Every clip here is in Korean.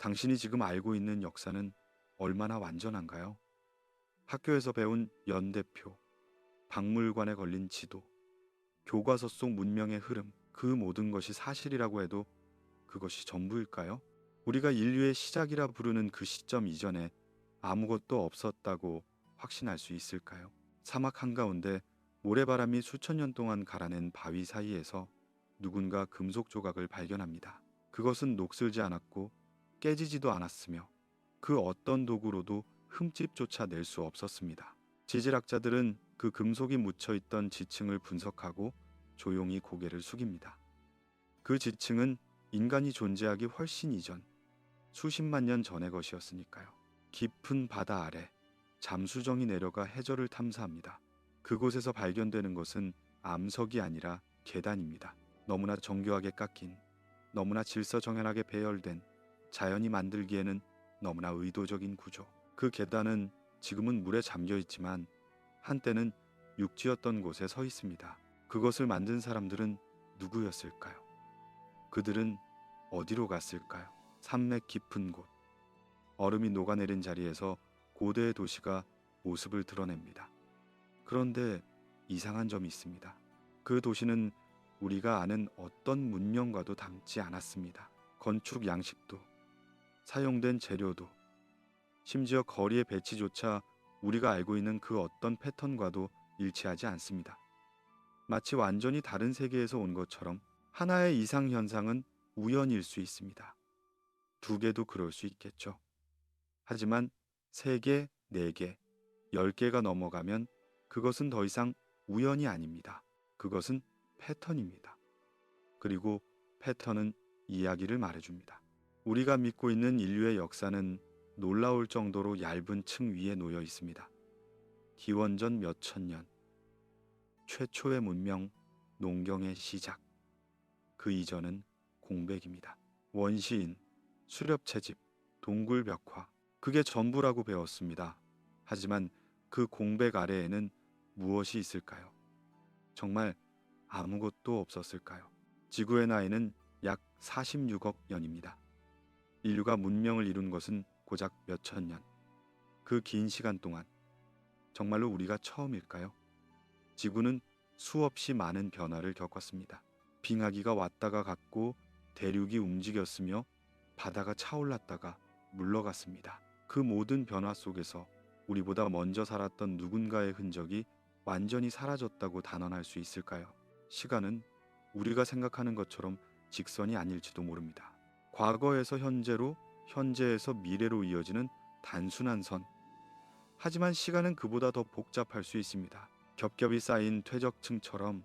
당신이 지금 알고 있는 역사는 얼마나 완전한가요? 학교에서 배운 연대표, 박물관에 걸린 지도, 교과서 속 문명의 흐름, 그 모든 것이 사실이라고 해도 그것이 전부일까요? 우리가 인류의 시작이라 부르는 그 시점 이전에 아무것도 없었다고 확신할 수 있을까요? 사막 한가운데 모래바람이 수천 년 동안 갈아낸 바위 사이에서 누군가 금속 조각을 발견합니다. 그것은 녹슬지 않았고 깨지지도 않았으며 그 어떤 도구로도 흠집조차 낼 수 없었습니다. 지질학자들은 그 금속이 묻혀 있던 지층을 분석하고 조용히 고개를 숙입니다. 그 지층은 인간이 존재하기 훨씬 이전, 수십만 년 전의 것이었으니까요. 깊은 바다 아래 잠수정이 내려가 해저를 탐사합니다. 그곳에서 발견되는 것은 암석이 아니라 계단입니다. 너무나 정교하게 깎인, 너무나 질서정연하게 배열된, 자연이 만들기에는 너무나 의도적인 구조. 그 계단은 지금은 물에 잠겨 있지만 한때는 육지였던 곳에 서 있습니다. 그것을 만든 사람들은 누구였을까요? 그들은 어디로 갔을까요? 산맥 깊은 곳, 얼음이 녹아내린 자리에서 고대의 도시가 모습을 드러냅니다. 그런데 이상한 점이 있습니다. 그 도시는 우리가 아는 어떤 문명과도 닮지 않았습니다. 건축 양식도, 사용된 재료도, 심지어 거리의 배치조차 우리가 알고 있는 그 어떤 패턴과도 일치하지 않습니다. 마치 완전히 다른 세계에서 온 것처럼. 하나의 이상 현상은 우연일 수 있습니다. 두 개도 그럴 수 있겠죠. 하지만 3개, 4개, 10개가 넘어가면 그것은 더 이상 우연이 아닙니다. 그것은 패턴입니다. 그리고 패턴은 이야기를 말해줍니다. 우리가 믿고 있는 인류의 역사는 놀라울 정도로 얇은 층 위에 놓여 있습니다. 기원전 몇천 년, 최초의 문명, 농경의 시작. 그 이전은 공백입니다. 원시인, 수렵채집, 동굴벽화, 그게 전부라고 배웠습니다. 하지만 그 공백 아래에는 무엇이 있을까요? 정말 아무것도 없었을까요? 지구의 나이는 약 46억 년입니다. 인류가 문명을 이룬 것은 고작 몇천 년. 그 긴 시간 동안 정말로 우리가 처음일까요? 지구는 수없이 많은 변화를 겪었습니다. 빙하기가 왔다가 갔고 대륙이 움직였으며 바다가 차올랐다가 물러갔습니다. 그 모든 변화 속에서 우리보다 먼저 살았던 누군가의 흔적이 완전히 사라졌다고 단언할 수 있을까요? 시간은 우리가 생각하는 것처럼 직선이 아닐지도 모릅니다. 과거에서 현재로, 현재에서 미래로 이어지는 단순한 선. 하지만 시간은 그보다 더 복잡할 수 있습니다. 겹겹이 쌓인 퇴적층처럼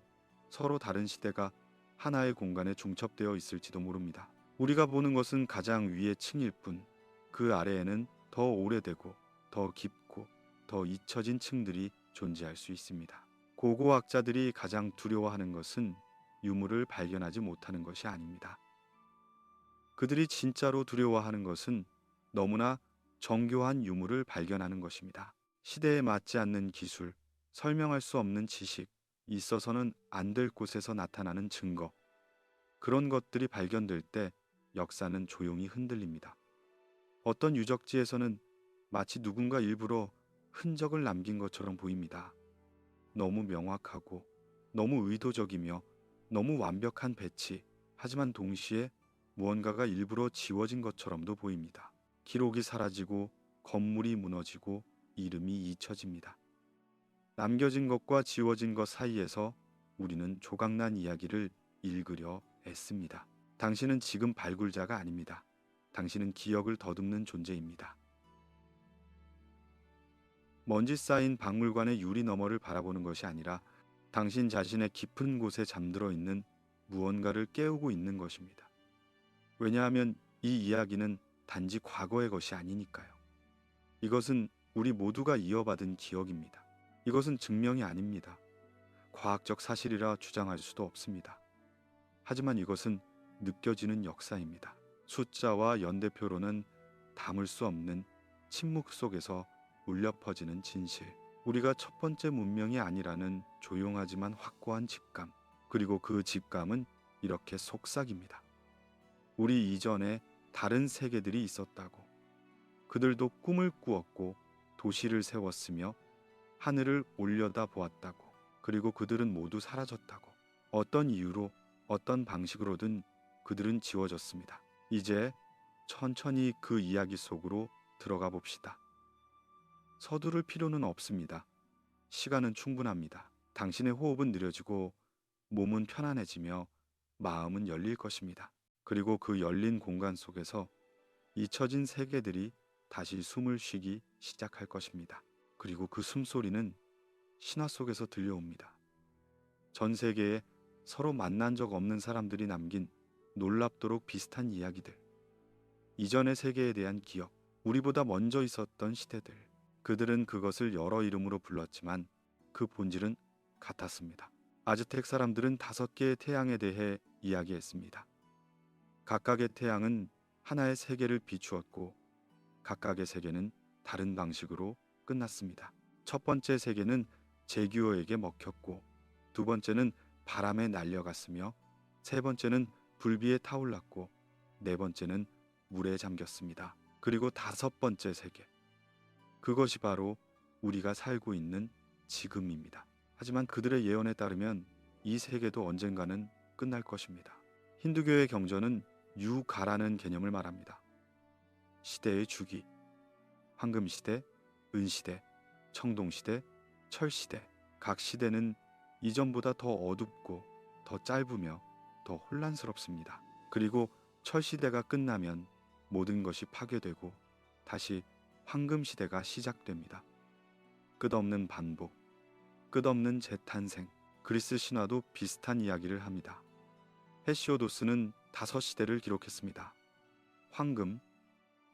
서로 다른 시대가 하나의 공간에 중첩되어 있을지도 모릅니다. 우리가 보는 것은 가장 위의 층일 뿐, 그 아래에는 더 오래되고 더 깊고 더 잊혀진 층들이 존재할 수 있습니다. 고고학자들이 가장 두려워하는 것은 유물을 발견하지 못하는 것이 아닙니다. 그들이 진짜로 두려워하는 것은 너무나 정교한 유물을 발견하는 것입니다. 시대에 맞지 않는 기술, 설명할 수 없는 지식, 있어서는 안 될 곳에서 나타나는 증거, 그런 것들이 발견될 때 역사는 조용히 흔들립니다. 어떤 유적지에서는 마치 누군가 일부러 흔적을 남긴 것처럼 보입니다. 너무 명확하고 너무 의도적이며 너무 완벽한 배치, 하지만 동시에 무언가가 일부러 지워진 것처럼도 보입니다. 기록이 사라지고 건물이 무너지고 이름이 잊혀집니다. 남겨진 것과 지워진 것 사이에서 우리는 조각난 이야기를 읽으려 애씁니다. 당신은 지금 발굴자가 아닙니다. 당신은 기억을 더듬는 존재입니다. 먼지 쌓인 박물관의 유리 너머를 바라보는 것이 아니라 당신 자신의 깊은 곳에 잠들어 있는 무언가를 깨우고 있는 것입니다. 왜냐하면 이 이야기는 단지 과거의 것이 아니니까요. 이것은 우리 모두가 이어받은 기억입니다. 이것은 증명이 아닙니다. 과학적 사실이라 주장할 수도 없습니다. 하지만 이것은 느껴지는 역사입니다. 숫자와 연대표로는 담을 수 없는 침묵 속에서 울려 퍼지는 진실. 우리가 첫 번째 문명이 아니라는 조용하지만 확고한 직감. 그리고 그 직감은 이렇게 속삭입니다. 우리 이전에 다른 세계들이 있었다고. 그들도 꿈을 꾸었고 도시를 세웠으며 하늘을 올려다 보았다고. 그리고 그들은 모두 사라졌다고. 어떤 이유로 어떤 방식으로든 그들은 지워졌습니다. 이제 천천히 그 이야기 속으로 들어가 봅시다. 서두를 필요는 없습니다. 시간은 충분합니다. 당신의 호흡은 느려지고 몸은 편안해지며 마음은 열릴 것입니다. 그리고 그 열린 공간 속에서 잊혀진 세계들이 다시 숨을 쉬기 시작할 것입니다. 그리고 그 숨소리는 신화 속에서 들려옵니다. 전 세계에 서로 만난 적 없는 사람들이 남긴 놀랍도록 비슷한 이야기들. 이전의 세계에 대한 기억, 우리보다 먼저 있었던 시대들. 그들은 그것을 여러 이름으로 불렀지만 그 본질은 같았습니다. 아즈텍 사람들은 5개의 태양에 대해 이야기했습니다. 각각의 태양은 하나의 세계를 비추었고 각각의 세계는 다른 방식으로 끝났습니다. 첫 번째 세계는 제규어에게 먹혔고, 두 번째는 바람에 날려갔으며, 세 번째는 불비에 타올랐고, 네 번째는 물에 잠겼습니다. 그리고 5번째 세계, 그것이 바로 우리가 살고 있는 지금입니다. 하지만 그들의 예언에 따르면 이 세계도 언젠가는 끝날 것입니다. 힌두교의 경전은 유가라는 개념을 말합니다. 시대의 주기, 황금시대, 은시대, 청동시대, 철시대. 각 시대는 이전보다 더 어둡고 더 짧으며 더 혼란스럽습니다. 그리고 철시대가 끝나면 모든 것이 파괴되고 다시 황금시대가 시작됩니다. 끝없는 반복, 끝없는 재탄생. 그리스 신화도 비슷한 이야기를 합니다. 헤시오도스는 5시대를 기록했습니다. 황금,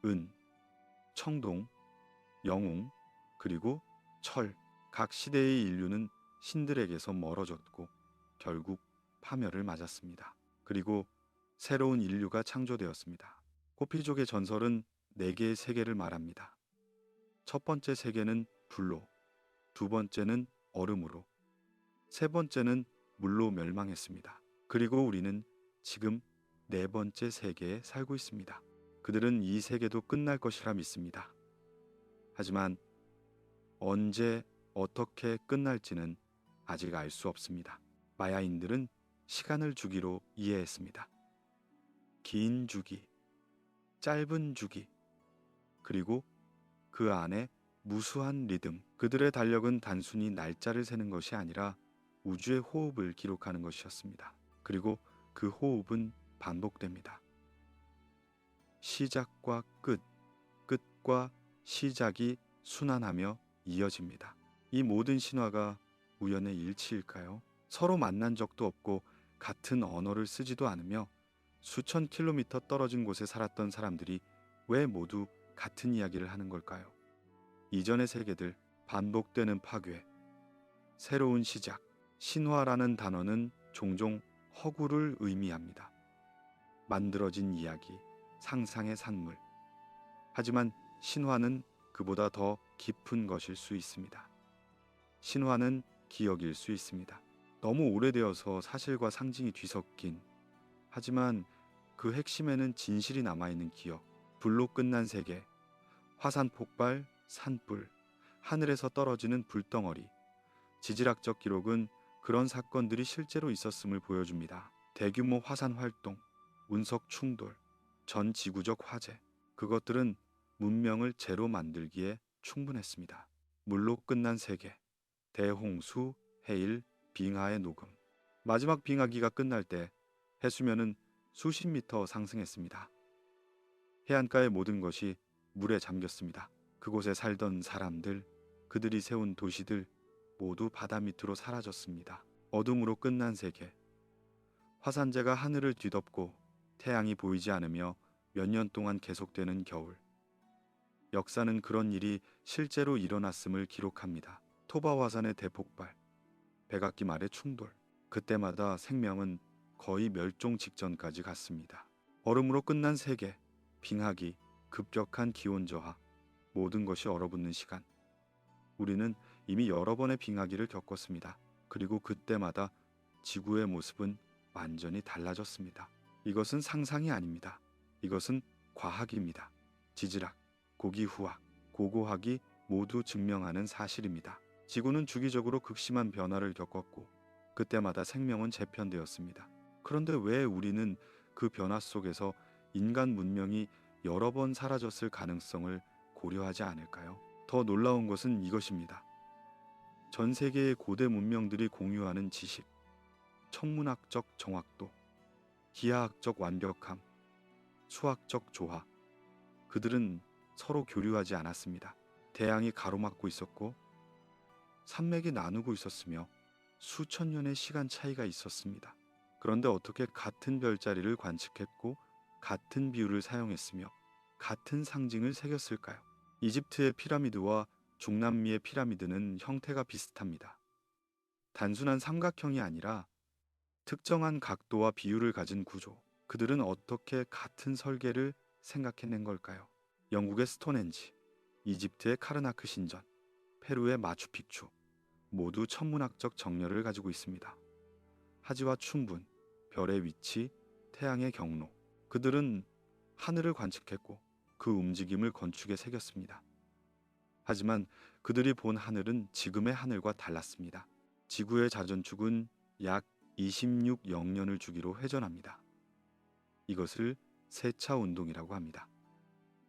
은, 청동, 영웅, 그리고 철. 각 시대의 인류는 신들에게서 멀어졌고 결국 파멸을 맞았습니다. 그리고 새로운 인류가 창조되었습니다. 호피족의 전설은 4개의 세계를 말합니다. 첫 번째 세계는 불로, 두 번째는 얼음으로, 세 번째는 물로 멸망했습니다. 그리고 우리는 지금 4번째 세계에 살고 있습니다. 그들은 이 세계도 끝날 것이라 믿습니다. 하지만 언제 어떻게 끝날지는 아직 알 수 없습니다. 마야인들은 시간을 주기로 이해했습니다. 긴 주기, 짧은 주기, 그리고 그 안에 무수한 리듬. 그들의 달력은 단순히 날짜를 세는 것이 아니라 우주의 호흡을 기록하는 것이었습니다. 그리고 그 호흡은 반복됩니다. 시작과 끝, 끝과 시작이 순환하며 이어집니다. 이 모든 신화가 우연의 일치일까요? 서로 만난 적도 없고 같은 언어를 쓰지도 않으며 수천 킬로미터 떨어진 곳에 살았던 사람들이 왜 모두 같은 이야기를 하는 걸까요? 이전의 세계들, 반복되는 파괴, 새로운 시작. 신화라는 단어는 종종 허구를 의미합니다. 만들어진 이야기, 상상의 산물. 하지만 신화는 그보다 더 깊은 것일 수 있습니다. 신화는 기억일 수 있습니다. 너무 오래되어서 사실과 상징이 뒤섞인, 하지만 그 핵심에는 진실이 남아있는 기억. 불로 끝난 세계, 화산 폭발, 산불, 하늘에서 떨어지는 불덩어리. 지질학적 기록은 그런 사건들이 실제로 있었음을 보여줍니다. 대규모 화산 활동, 운석 충돌, 전 지구적 화재. 그것들은 문명을 재로 만들기에 충분했습니다. 물로 끝난 세계, 대홍수, 해일, 빙하의 녹음. 마지막 빙하기가 끝날 때 해수면은 수십 미터 상승했습니다. 해안가의 모든 것이 물에 잠겼습니다. 그곳에 살던 사람들, 그들이 세운 도시들 모두 바다 밑으로 사라졌습니다. 어둠으로 끝난 세계. 화산재가 하늘을 뒤덮고 태양이 보이지 않으며 몇 년 동안 계속되는 겨울. 역사는 그런 일이 실제로 일어났음을 기록합니다. 토바 화산의 대폭발, 백악기 말의 충돌. 그때마다 생명은 거의 멸종 직전까지 갔습니다. 얼음으로 끝난 세계, 빙하기, 급격한 기온 저하, 모든 것이 얼어붙는 시간. 우리는 이미 여러 번의 빙하기를 겪었습니다. 그리고 그때마다 지구의 모습은 완전히 달라졌습니다. 이것은 상상이 아닙니다. 이것은 과학입니다. 지질학, 고기후학, 고고학이 모두 증명하는 사실입니다. 지구는 주기적으로 극심한 변화를 겪었고 그때마다 생명은 재편되었습니다. 그런데 왜 우리는 그 변화 속에서 인간 문명이 여러 번 사라졌을 가능성을 고려하지 않을까요? 더 놀라운 것은 이것입니다. 전 세계의 고대 문명들이 공유하는 지식, 천문학적 정확도, 기하학적 완벽함, 수학적 조화, 그들은 서로 교류하지 않았습니다. 태양이 가로막고 있었고 산맥이 나누고 있었으며 수천 년의 시간 차이가 있었습니다. 그런데 어떻게 같은 별자리를 관측했고 같은 비율을 사용했으며 같은 상징을 새겼을까요? 이집트의 피라미드와 중남미의 피라미드는 형태가 비슷합니다. 단순한 삼각형이 아니라 특정한 각도와 비율을 가진 구조. 그들은 어떻게 같은 설계를 생각해낸 걸까요? 영국의 스톤헨지, 이집트의 카르나크 신전, 페루의 마추픽추 모두 천문학적 정렬을 가지고 있습니다. 하지와 춘분, 별의 위치, 태양의 경로. 그들은 하늘을 관측했고 그 움직임을 건축에 새겼습니다. 하지만 그들이 본 하늘은 지금의 하늘과 달랐습니다. 지구의 자전축은 약 26영년을 주기로 회전합니다. 이것을 세차 운동이라고 합니다.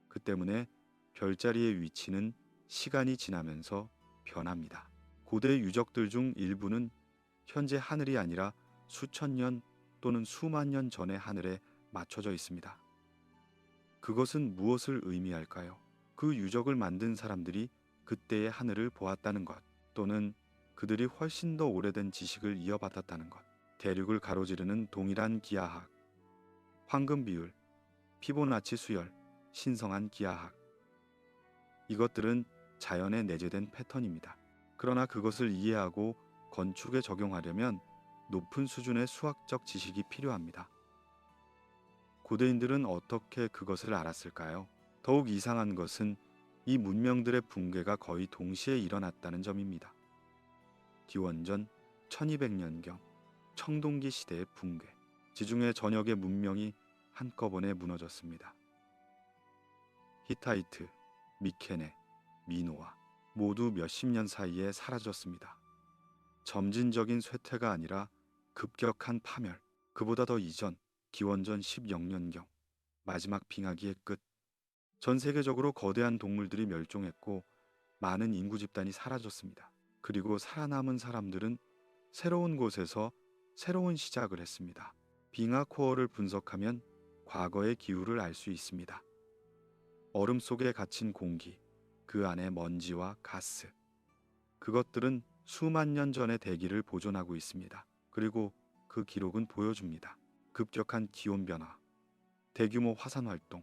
그 때문에 별자리의 위치는 시간이 지나면서 변합니다. 고대 유적들 중 일부는 현재 하늘이 아니라 수천 년 또는 수만 년 전의 하늘에 맞춰져 있습니다. 그것은 무엇을 의미할까요? 그 유적을 만든 사람들이 그때의 하늘을 보았다는 것, 또는 그들이 훨씬 더 오래된 지식을 이어받았다는 것. 대륙을 가로지르는 동일한 기하학, 황금 비율, 피보나치 수열, 신성한 기하학. 이것들은 자연에 내재된 패턴입니다. 그러나 그것을 이해하고 건축에 적용하려면 높은 수준의 수학적 지식이 필요합니다. 고대인들은 어떻게 그것을 알았을까요? 더욱 이상한 것은 이 문명들의 붕괴가 거의 동시에 일어났다는 점입니다. 기원전 1200년경 청동기 시대의 붕괴, 지중해 전역의 문명이 한꺼번에 무너졌습니다. 히타이트, 미케네, 미노아 모두 몇십 년 사이에 사라졌습니다. 점진적인 쇠퇴가 아니라 급격한 파멸. 그보다 더 이전 기원전 10영년경 마지막 빙하기의 끝. 전 세계적으로 거대한 동물들이 멸종했고 많은 인구 집단이 사라졌습니다. 그리고 살아남은 사람들은 새로운 곳에서 새로운 시작을 했습니다. 빙하 코어를 분석하면 과거의 기후를 알 수 있습니다. 얼음 속에 갇힌 공기, 그 안에 먼지와 가스. 그것들은 수만 년 전의 대기를 보존하고 있습니다. 그리고 그 기록은 보여줍니다. 급격한 기온 변화, 대규모 화산 활동,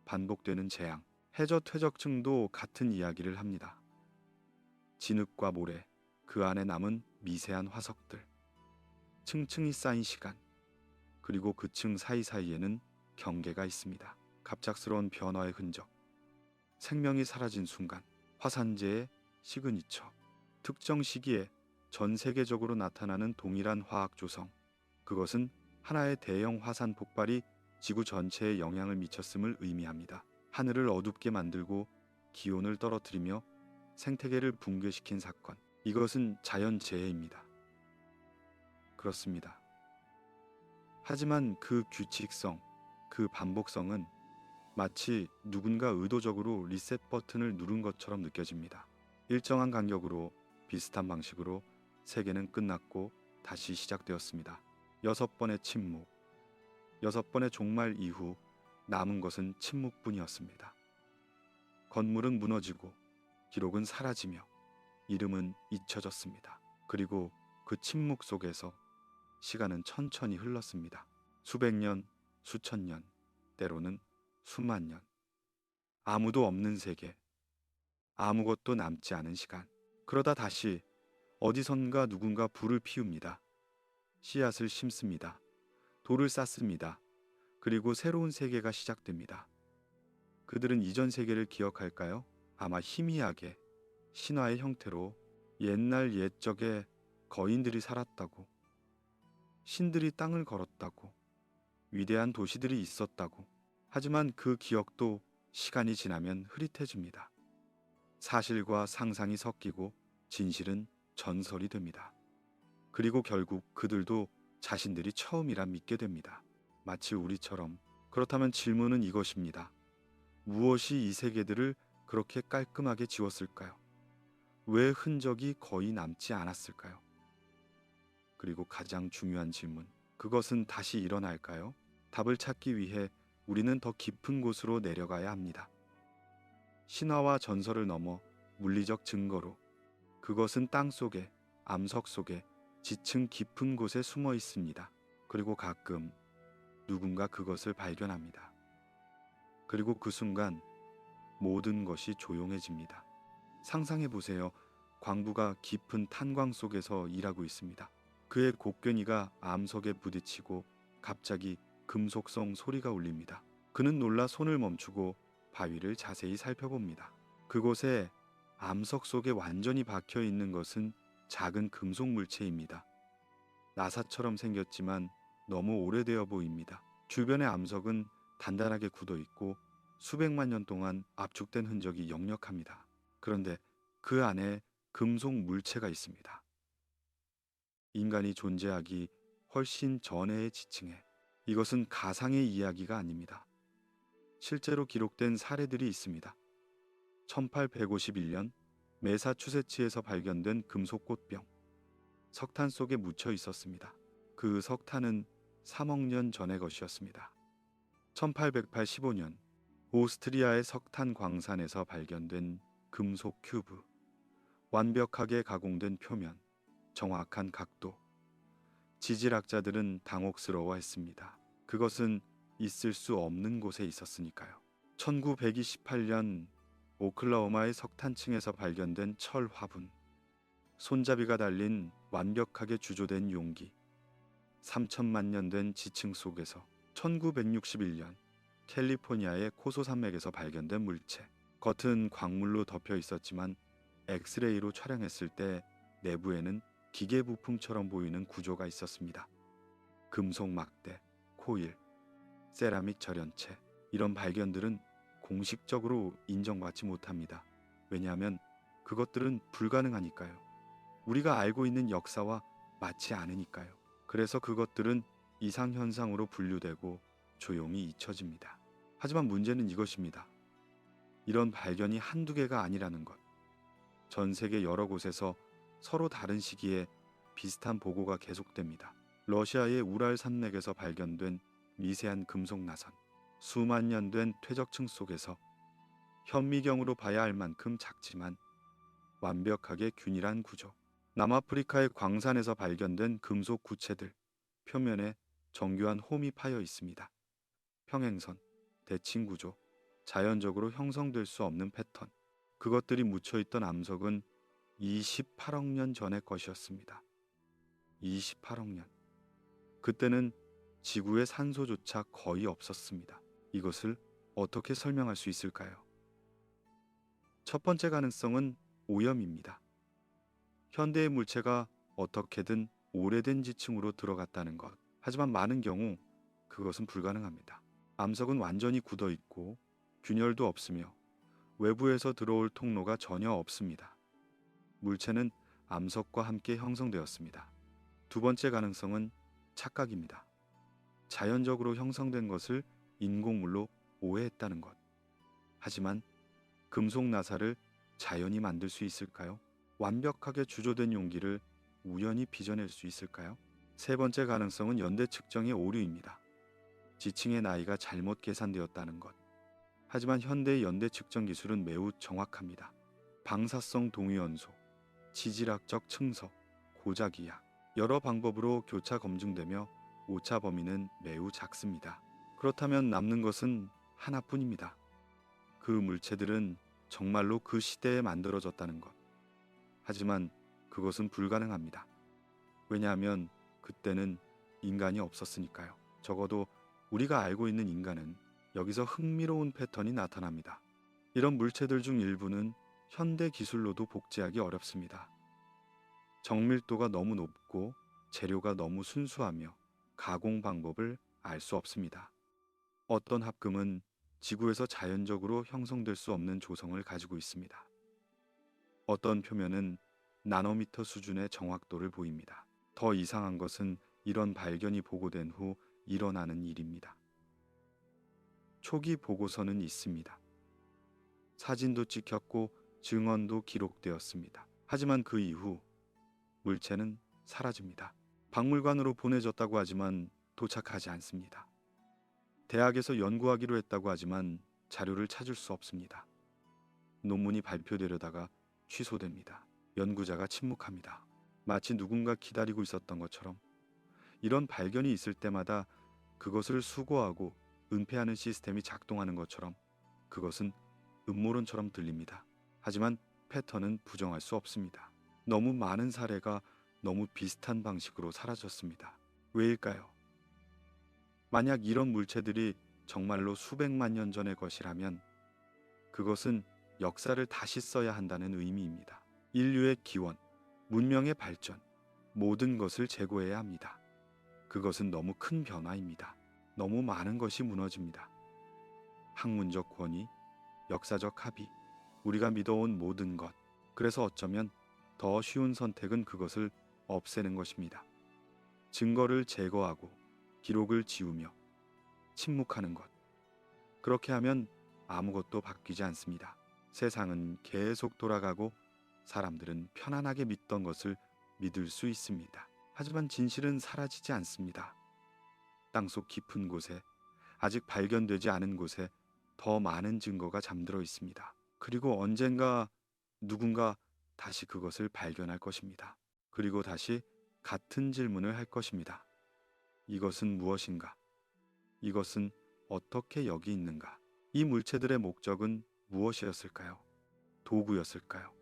반복되는 재앙. 해저 퇴적층도 같은 이야기를 합니다. 진흙과 모래, 그 안에 남은 미세한 화석들, 층층이 쌓인 시간, 그리고 그 층 사이사이에는 경계가 있습니다. 갑작스러운 변화의 흔적, 생명이 사라진 순간, 화산재의 시그니처, 특정 시기에 전 세계적으로 나타나는 동일한 화학 조성. 그것은 하나의 대형 화산 폭발이 지구 전체에 영향을 미쳤음을 의미합니다. 하늘을 어둡게 만들고 기온을 떨어뜨리며 생태계를 붕괴시킨 사건. 이것은 자연재해입니다. 그렇습니다. 하지만 그 규칙성, 그 반복성은 마치 누군가 의도적으로 리셋 버튼을 누른 것처럼 느껴집니다. 일정한 간격으로 비슷한 방식으로 세계는 끝났고 다시 시작되었습니다. 6번의 침묵, 6번의 종말 이후 남은 것은 침묵뿐이었습니다. 건물은 무너지고 기록은 사라지며 이름은 잊혀졌습니다. 그리고 그 침묵 속에서 시간은 천천히 흘렀습니다. 수백 년, 수천 년, 때로는 수만 년. 아무도 없는 세계, 아무것도 남지 않은 시간. 그러다 다시 어디선가 누군가 불을 피웁니다. 씨앗을 심습니다. 돌을 쌓습니다. 그리고 새로운 세계가 시작됩니다. 그들은 이전 세계를 기억할까요? 아마 희미하게 신화의 형태로 옛날 옛적에 거인들이 살았다고, 신들이 땅을 걸었다고, 위대한 도시들이 있었다고. 하지만 그 기억도 시간이 지나면 흐릿해집니다. 사실과 상상이 섞이고 진실은 전설이 됩니다. 그리고 결국 그들도 자신들이 처음이라 믿게 됩니다. 마치 우리처럼. 그렇다면 질문은 이것입니다. 무엇이 이 세계들을 그렇게 깔끔하게 지웠을까요? 왜 흔적이 거의 남지 않았을까요? 그리고 가장 중요한 질문, 그것은 다시 일어날까요? 답을 찾기 위해 우리는 더 깊은 곳으로 내려가야 합니다. 신화와 전설을 넘어 물리적 증거로. 그것은 땅 속에, 암석 속에, 지층 깊은 곳에 숨어 있습니다. 그리고 가끔 누군가 그것을 발견합니다. 그리고 그 순간 모든 것이 조용해집니다. 상상해 보세요. 광부가 깊은 탄광 속에서 일하고 있습니다. 그의 곡괭이가 암석에 부딪히고 갑자기 금속성 소리가 울립니다. 그는 놀라 손을 멈추고 바위를 자세히 살펴봅니다. 그곳에 암석 속에 완전히 박혀 있는 것은 작은 금속 물체입니다. 나사처럼 생겼지만 너무 오래되어 보입니다. 주변의 암석은 단단하게 굳어 있고 수백만 년 동안 압축된 흔적이 역력합니다. 그런데 그 안에 금속 물체가 있습니다. 인간이 존재하기 훨씬 전의 지층에. 이것은 가상의 이야기가 아닙니다. 실제로 기록된 사례들이 있습니다. 1851년 매사추세츠에서 발견된 금속 꽃병. 석탄 속에 묻혀 있었습니다. 그 석탄은 3억 년 전의 것이었습니다. 1885년 오스트리아의 석탄 광산에서 발견된 금속 큐브. 완벽하게 가공된 표면, 정확한 각도. 지질학자들은 당혹스러워했습니다. 그것은 있을 수 없는 곳에 있었으니까요. 1928년 오클라호마의 석탄층에서 발견된 철 화분. 손잡이가 달린 완벽하게 주조된 용기. 3천만 년 된 지층 속에서. 1961년 캘리포니아의 코소 산맥에서 발견된 물체. 겉은 광물로 덮여 있었지만 엑스레이로 촬영했을 때 내부에는 기계 부품처럼 보이는 구조가 있었습니다. 금속 막대, 코일, 세라믹 절연체. 이런 발견들은 공식적으로 인정받지 못합니다. 왜냐하면 그것들은 불가능하니까요. 우리가 알고 있는 역사와 맞지 않으니까요. 그래서 그것들은 이상현상으로 분류되고 조용히 잊혀집니다. 하지만 문제는 이것입니다. 이런 발견이 한두 개가 아니라는 것. 전 세계 여러 곳에서 서로 다른 시기에 비슷한 보고가 계속됩니다. 러시아의 우랄 산맥에서 발견된 미세한 금속 나선. 수만 년 된 퇴적층 속에서. 현미경으로 봐야 할 만큼 작지만 완벽하게 균일한 구조. 남아프리카의 광산에서 발견된 금속 구체들. 표면에 정교한 홈이 파여 있습니다. 평행선, 대칭 구조, 자연적으로 형성될 수 없는 패턴. 그것들이 묻혀있던 암석은 28억 년 전의 것이었습니다. 28억 년. 그때는 지구에 산소조차 거의 없었습니다. 이것을 어떻게 설명할 수 있을까요? 첫 번째 가능성은 오염입니다. 현대의 물체가 어떻게든 오래된 지층으로 들어갔다는 것. 하지만 많은 경우 그것은 불가능합니다. 암석은 완전히 굳어 있고 균열도 없으며 외부에서 들어올 통로가 전혀 없습니다. 물체는 암석과 함께 형성되었습니다. 두 번째 가능성은 착각입니다. 자연적으로 형성된 것을 인공물로 오해했다는 것. 하지만 금속 나사를 자연이 만들 수 있을까요? 완벽하게 주조된 용기를 우연히 빚어낼 수 있을까요? 세 번째 가능성은 연대 측정의 오류입니다. 지층의 나이가 잘못 계산되었다는 것. 하지만 현대의 연대 측정 기술은 매우 정확합니다. 방사성 동위원소, 지질학적 층석, 고작이약, 여러 방법으로 교차 검증되며 오차 범위는 매우 작습니다. 그렇다면 남는 것은 하나뿐입니다. 그 물체들은 정말로 그 시대에 만들어졌다는 것. 하지만 그것은 불가능합니다. 왜냐하면 그때는 인간이 없었으니까요. 적어도 우리가 알고 있는 인간은 여기서 흥미로운 패턴이 나타납니다. 이런 물체들 중 일부는 현대 기술로도 복제하기 어렵습니다. 정밀도가 너무 높고 재료가 너무 순수하며 가공 방법을 알 수 없습니다. 어떤 합금은 지구에서 자연적으로 형성될 수 없는 조성을 가지고 있습니다. 어떤 표면은 나노미터 수준의 정확도를 보입니다. 더 이상한 것은 이런 발견이 보고된 후 일어나는 일입니다. 초기 보고서는 있습니다. 사진도 찍혔고 증언도 기록되었습니다. 하지만 그 이후 물체는 사라집니다. 박물관으로 보내졌다고 하지만 도착하지 않습니다. 대학에서 연구하기로 했다고 하지만 자료를 찾을 수 없습니다. 논문이 발표되려다가 취소됩니다. 연구자가 침묵합니다. 마치 누군가 기다리고 있었던 것처럼. 이런 발견이 있을 때마다 그것을 수거하고 은폐하는 시스템이 작동하는 것처럼 그것은 음모론처럼 들립니다. 하지만 패턴은 부정할 수 없습니다. 너무 많은 사례가 너무 비슷한 방식으로 사라졌습니다. 왜일까요? 만약 이런 물체들이 정말로 수백만 년 전의 것이라면 그것은 역사를 다시 써야 한다는 의미입니다. 인류의 기원, 문명의 발전, 모든 것을 재고해야 합니다. 그것은 너무 큰 변화입니다. 너무 많은 것이 무너집니다. 학문적 권위, 역사적 합의, 우리가 믿어온 모든 것. 그래서 어쩌면 더 쉬운 선택은 그것을 없애는 것입니다. 증거를 제거하고 기록을 지우며 침묵하는 것. 그렇게 하면 아무것도 바뀌지 않습니다. 세상은 계속 돌아가고 사람들은 편안하게 믿던 것을 믿을 수 있습니다. 하지만 진실은 사라지지 않습니다. 땅속 깊은 곳에, 아직 발견되지 않은 곳에 더 많은 증거가 잠들어 있습니다. 그리고 언젠가 누군가 다시 그것을 발견할 것입니다. 그리고 다시 같은 질문을 할 것입니다. 이것은 무엇인가? 이것은 어떻게 여기 있는가? 이 물체들의 목적은 무엇이었을까요? 도구였을까요?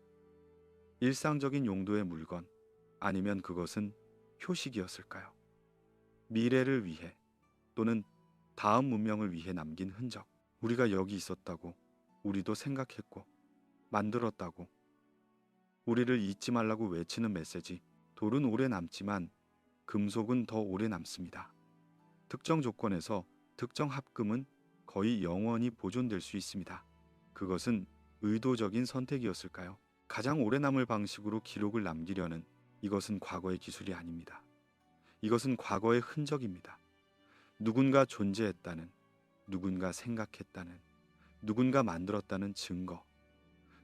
일상적인 용도의 물건, 아니면 그것은 표식이었을까요? 미래를 위해 또는 다음 문명을 위해 남긴 흔적. 우리가 여기 있었다고 우리도 생각했고 만들었다고 우리를 잊지 말라고 외치는 메시지. 돌은 오래 남지만 금속은 더 오래 남습니다. 특정 조건에서 특정 합금은 거의 영원히 보존될 수 있습니다. 그것은 의도적인 선택이었을까요? 가장 오래 남을 방식으로 기록을 남기려는 이것은 과거의 기술이 아닙니다. 이것은 과거의 흔적입니다. 누군가 존재했다는, 누군가 생각했다는, 누군가 만들었다는 증거.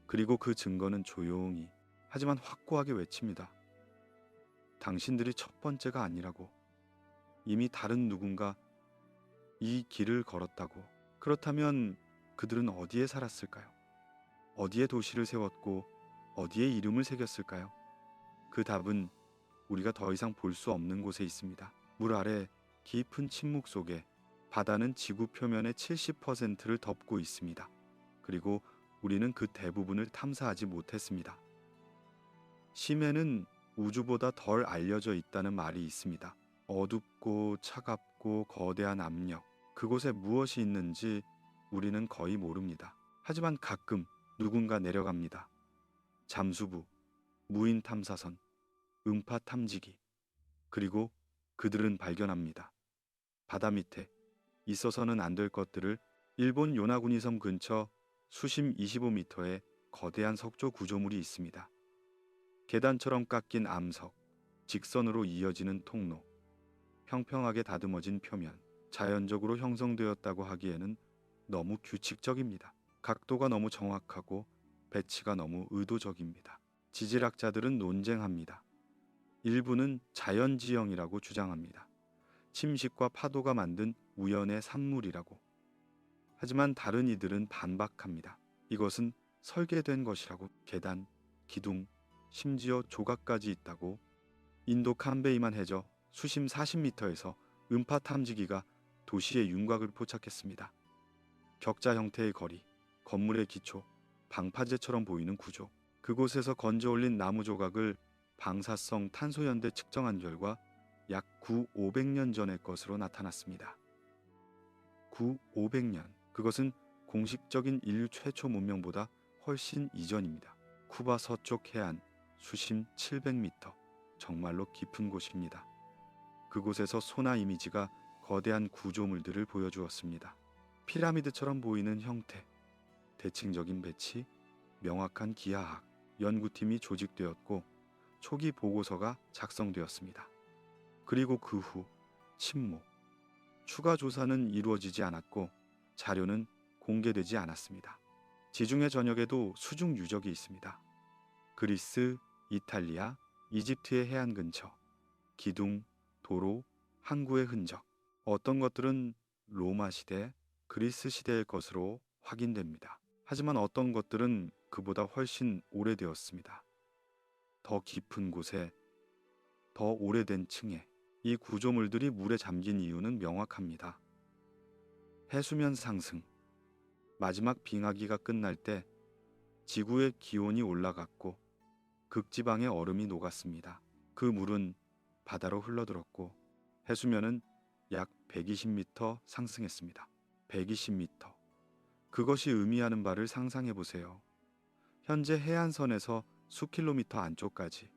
그리고 그 증거는 조용히 하지만 확고하게 외칩니다. 당신들이 첫 번째가 아니라고. 이미 다른 누군가 이 길을 걸었다고. 그렇다면 그들은 어디에 살았을까요? 어디에 도시를 세웠고 어디에 이름을 새겼을까요? 그 답은 우리가 더 이상 볼 수 없는 곳에 있습니다. 물 아래 깊은 침묵 속에 바다는 지구 표면의 70%를 덮고 있습니다. 그리고 우리는 그 대부분을 탐사하지 못했습니다. 심해는 우주보다 덜 알려져 있다는 말이 있습니다. 어둡고 차갑고 거대한 압력, 그곳에 무엇이 있는지 우리는 거의 모릅니다. 하지만 가끔 누군가 내려갑니다. 잠수부, 무인 탐사선, 음파 탐지기. 그리고 그들은 발견합니다. 바다 밑에 있어서는 안 될 것들을. 일본 요나구니 섬 근처 수심 25m의 거대한 석조 구조물이 있습니다. 계단처럼 깎인 암석, 직선으로 이어지는 통로, 평평하게 다듬어진 표면. 자연적으로 형성되었다고 하기에는 너무 규칙적입니다. 각도가 너무 정확하고 배치가 너무 의도적입니다. 지질학자들은 논쟁합니다. 일부는 자연지형이라고 주장합니다. 침식과 파도가 만든 우연의 산물이라고. 하지만 다른 이들은 반박합니다. 이것은 설계된 것이라고. 계단, 기둥, 심지어 조각까지 있다고. 인도 캄베이만 해저 수심 40m에서 음파 탐지기가 도시의 윤곽을 포착했습니다. 격자 형태의 거리, 건물의 기초, 방파제처럼 보이는 구조. 그곳에서 건져 올린 나무 조각을 방사성 탄소연대 측정한 결과 약 9,500년 전의 것으로 나타났습니다. 9,500년. 그것은 공식적인 인류 최초 문명보다 훨씬 이전입니다. 쿠바 서쪽 해안 수심 700m. 정말로 깊은 곳입니다. 그곳에서 소나 이미지가 거대한 구조물들을 보여주었습니다. 피라미드처럼 보이는 형태, 대칭적인 배치, 명확한 기하학, 연구팀이 조직되었고 초기 보고서가 작성되었습니다. 그리고 그 후 침묵, 추가 조사는 이루어지지 않았고 자료는 공개되지 않았습니다. 지중해 전역에도 수중 유적이 있습니다. 그리스, 이탈리아, 이집트의 해안 근처, 기둥, 도로, 항구의 흔적. 어떤 것들은 로마 시대, 그리스 시대의 것으로 확인됩니다. 하지만 어떤 것들은 그보다 훨씬 오래되었습니다. 더 깊은 곳에, 더 오래된 층에. 이 구조물들이 물에 잠긴 이유는 명확합니다. 해수면 상승. 마지막 빙하기가 끝날 때 지구의 기온이 올라갔고 극지방의 얼음이 녹았습니다. 그 물은 바다로 흘러들었고 해수면은 약 120m 상승했습니다. 120m. 그것이 의미하는 바를 상상해 보세요. 현재 해안선에서 수킬로미터 안쪽까지.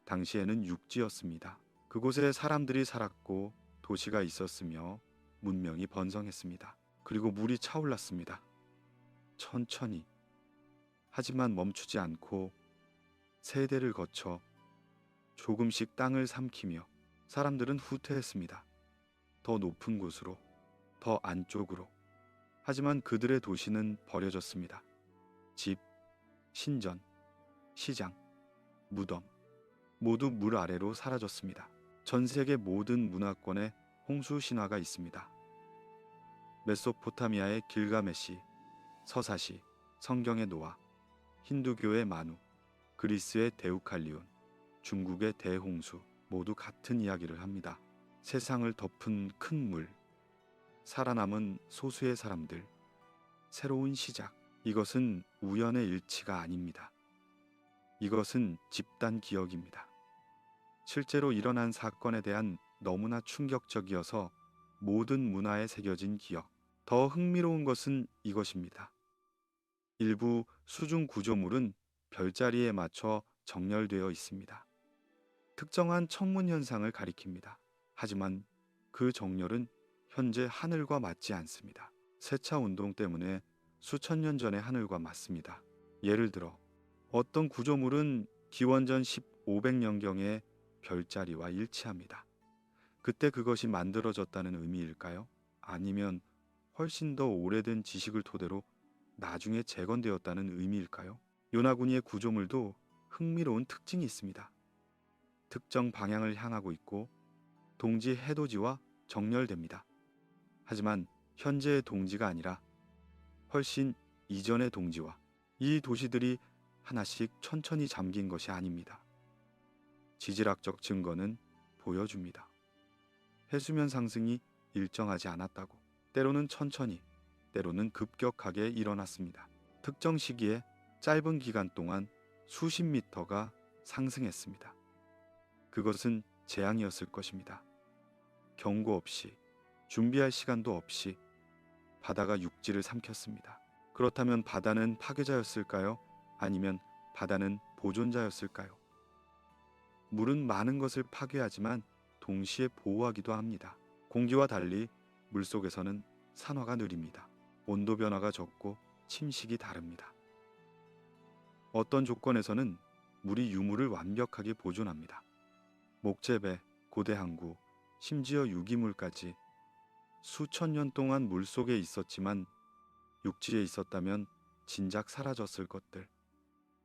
당시에는 육지였습니다. 그곳에 사람들이 살았고 도시가 있었으며 문명이 번성했습니다. 그리고 물이 차올랐습니다. 천천히. 하지만 멈추지 않고 세대를 거쳐 조금씩 땅을 삼키며 사람들은 후퇴했습니다. 더 높은 곳으로, 더 안쪽으로. 하지만 그들의 도시는 버려졌습니다. 집, 신전, 시장, 무덤 모두 물 아래로 사라졌습니다. 전 세계 모든 문화권에 홍수 신화가 있습니다. 메소포타미아의 길가메시, 서사시, 성경의 노아, 힌두교의 마누, 그리스의 데우칼리온, 중국의 대홍수 모두 같은 이야기를 합니다. 세상을 덮은 큰 물, 살아남은 소수의 사람들, 새로운 시작. 이것은 우연의 일치가 아닙니다. 이것은 집단 기억입니다. 실제로 일어난 사건에 대한 너무나 충격적이어서 모든 문화에 새겨진 기억. 더 흥미로운 것은 이것입니다. 일부 수중 구조물은 별자리에 맞춰 정렬되어 있습니다. 특정한 천문 현상을 가리킵니다. 하지만 그 정렬은 현재 하늘과 맞지 않습니다. 세차 운동 때문에 수천 년 전의 하늘과 맞습니다. 예를 들어 어떤 구조물은 기원전 1500년경의 별자리와 일치합니다. 그때 그것이 만들어졌다는 의미일까요? 아니면 훨씬 더 오래된 지식을 토대로 나중에 재건되었다는 의미일까요? 요나구니의 구조물도 흥미로운 특징이 있습니다. 특정 방향을 향하고 있고 동지 해돋이와 정렬됩니다. 하지만 현재의 동지가 아니라 훨씬 이전의 동지와 이 도시들이 하나씩 천천히 잠긴 것이 아닙니다. 지질학적 증거는 보여줍니다. 해수면 상승이 일정하지 않았다고. 때로는 천천히, 때로는 급격하게 일어났습니다. 특정 시기에 짧은 기간 동안 수십 미터가 상승했습니다. 그것은 재앙이었을 것입니다. 경고 없이, 준비할 시간도 없이 바다가 육지를 삼켰습니다. 그렇다면 바다는 파괴자였을까요? 아니면 바다는 보존자였을까요? 물은 많은 것을 파괴하지만 동시에 보호하기도 합니다. 공기와 달리 물속에서는 산화가 느립니다. 온도 변화가 적고 침식이 다릅니다. 어떤 조건에서는 물이 유물을 완벽하게 보존합니다. 목재배, 고대 항구, 심지어 유기물까지 수천 년 동안 물속에 있었지만 육지에 있었다면 진작 사라졌을 것들.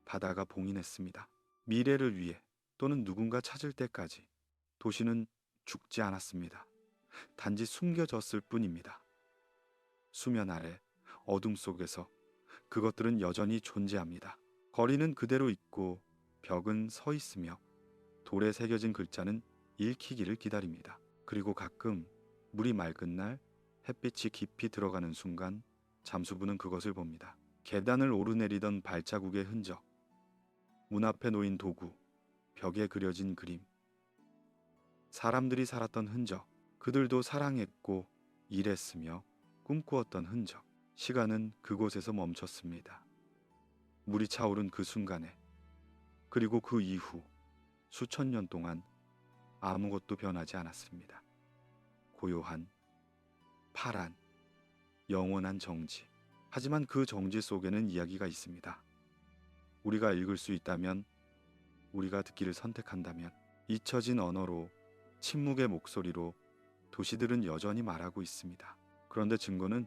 바다가 봉인했습니다. 미래를 위해 또는 누군가 찾을 때까지 도시는 죽지 않았습니다. 단지 숨겨졌을 뿐입니다. 수면 아래, 어둠 속에서 그것들은 여전히 존재합니다. 거리는 그대로 있고 벽은 서 있으며 돌에 새겨진 글자는 읽히기를 기다립니다. 그리고 가끔 물이 맑은 날 햇빛이 깊이 들어가는 순간 잠수부는 그것을 봅니다. 계단을 오르내리던 발자국의 흔적, 문 앞에 놓인 도구, 벽에 그려진 그림, 사람들이 살았던 흔적, 그들도 사랑했고 일했으며 꿈꾸었던 흔적. 시간은 그곳에서 멈췄습니다. 물이 차오른 그 순간에, 그리고 그 이후 수천 년 동안 아무것도 변하지 않았습니다. 고요한, 파란, 영원한 정지. 하지만 그 정지 속에는 이야기가 있습니다. 우리가 읽을 수 있다면, 우리가 듣기를 선택한다면, 잊혀진 언어로, 침묵의 목소리로 도시들은 여전히 말하고 있습니다. 그런데 증거는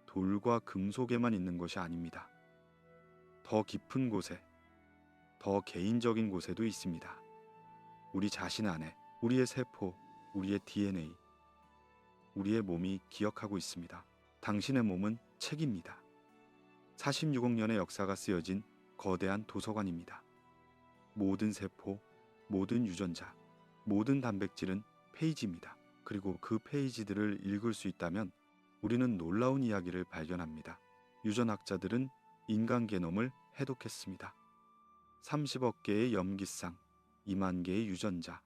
돌과 금 속에만 있는 것이 아닙니다. 더 깊은 곳에, 더 개인적인 곳에도 있습니다. 우리 자신 안에, 우리의 세포, 우리의 DNA, 우리의 몸이 기억하고 있습니다. 당신의 몸은 책입니다. 46억 년의 역사가 쓰여진 거대한 도서관입니다. 모든 세포, 모든 유전자, 모든 단백질은 페이지입니다. 그리고 그 페이지들을 읽을 수 있다면 우리는 놀라운 이야기를 발견합니다. 유전학자들은 인간 게놈을 해독했습니다. 30억 개의 염기쌍, 2만 개의 유전자.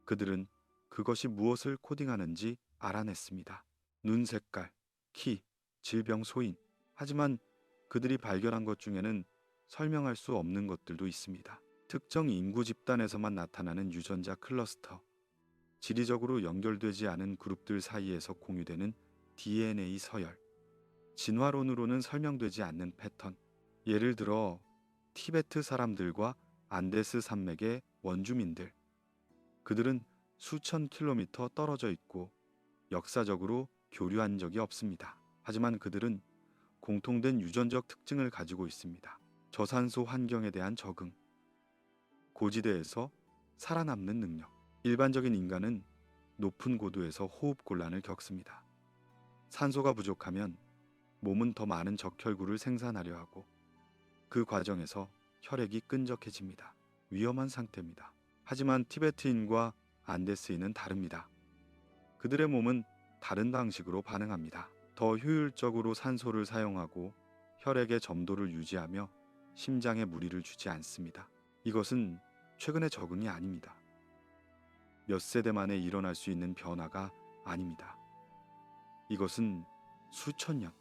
그들은 그것이 무엇을 코딩하는지 알아냈습니다. 눈 색깔, 키, 질병 소인. 하지만 그들이 발견한 것 중에는 설명할 수 없는 것들도 있습니다. 특정 인구 집단에서만 나타나는 유전자 클러스터, 지리적으로 연결되지 않은 그룹들 사이에서 공유되는 DNA 서열, 진화론으로는 설명되지 않는 패턴. 예를 들어 티베트 사람들과 안데스 산맥의 원주민들. 그들은 수천 킬로미터 떨어져 있고 역사적으로 교류한 적이 없습니다. 하지만 그들은 공통된 유전적 특징을 가지고 있습니다. 저산소 환경에 대한 적응, 고지대에서 살아남는 능력. 일반적인 인간은 높은 고도에서 호흡 곤란을 겪습니다. 산소가 부족하면 몸은 더 많은 적혈구를 생산하려 하고 그 과정에서 혈액이 끈적해집니다. 위험한 상태입니다. 하지만 티베트인과 안데스인은 다릅니다. 그들의 몸은 다른 방식으로 반응합니다. 더 효율적으로 산소를 사용하고 혈액의 점도를 유지하며 심장에 무리를 주지 않습니다. 이것은 최근의 적응이 아닙니다. 몇 세대 만에 일어날 수 있는 변화가 아닙니다. 이것은 수천 년,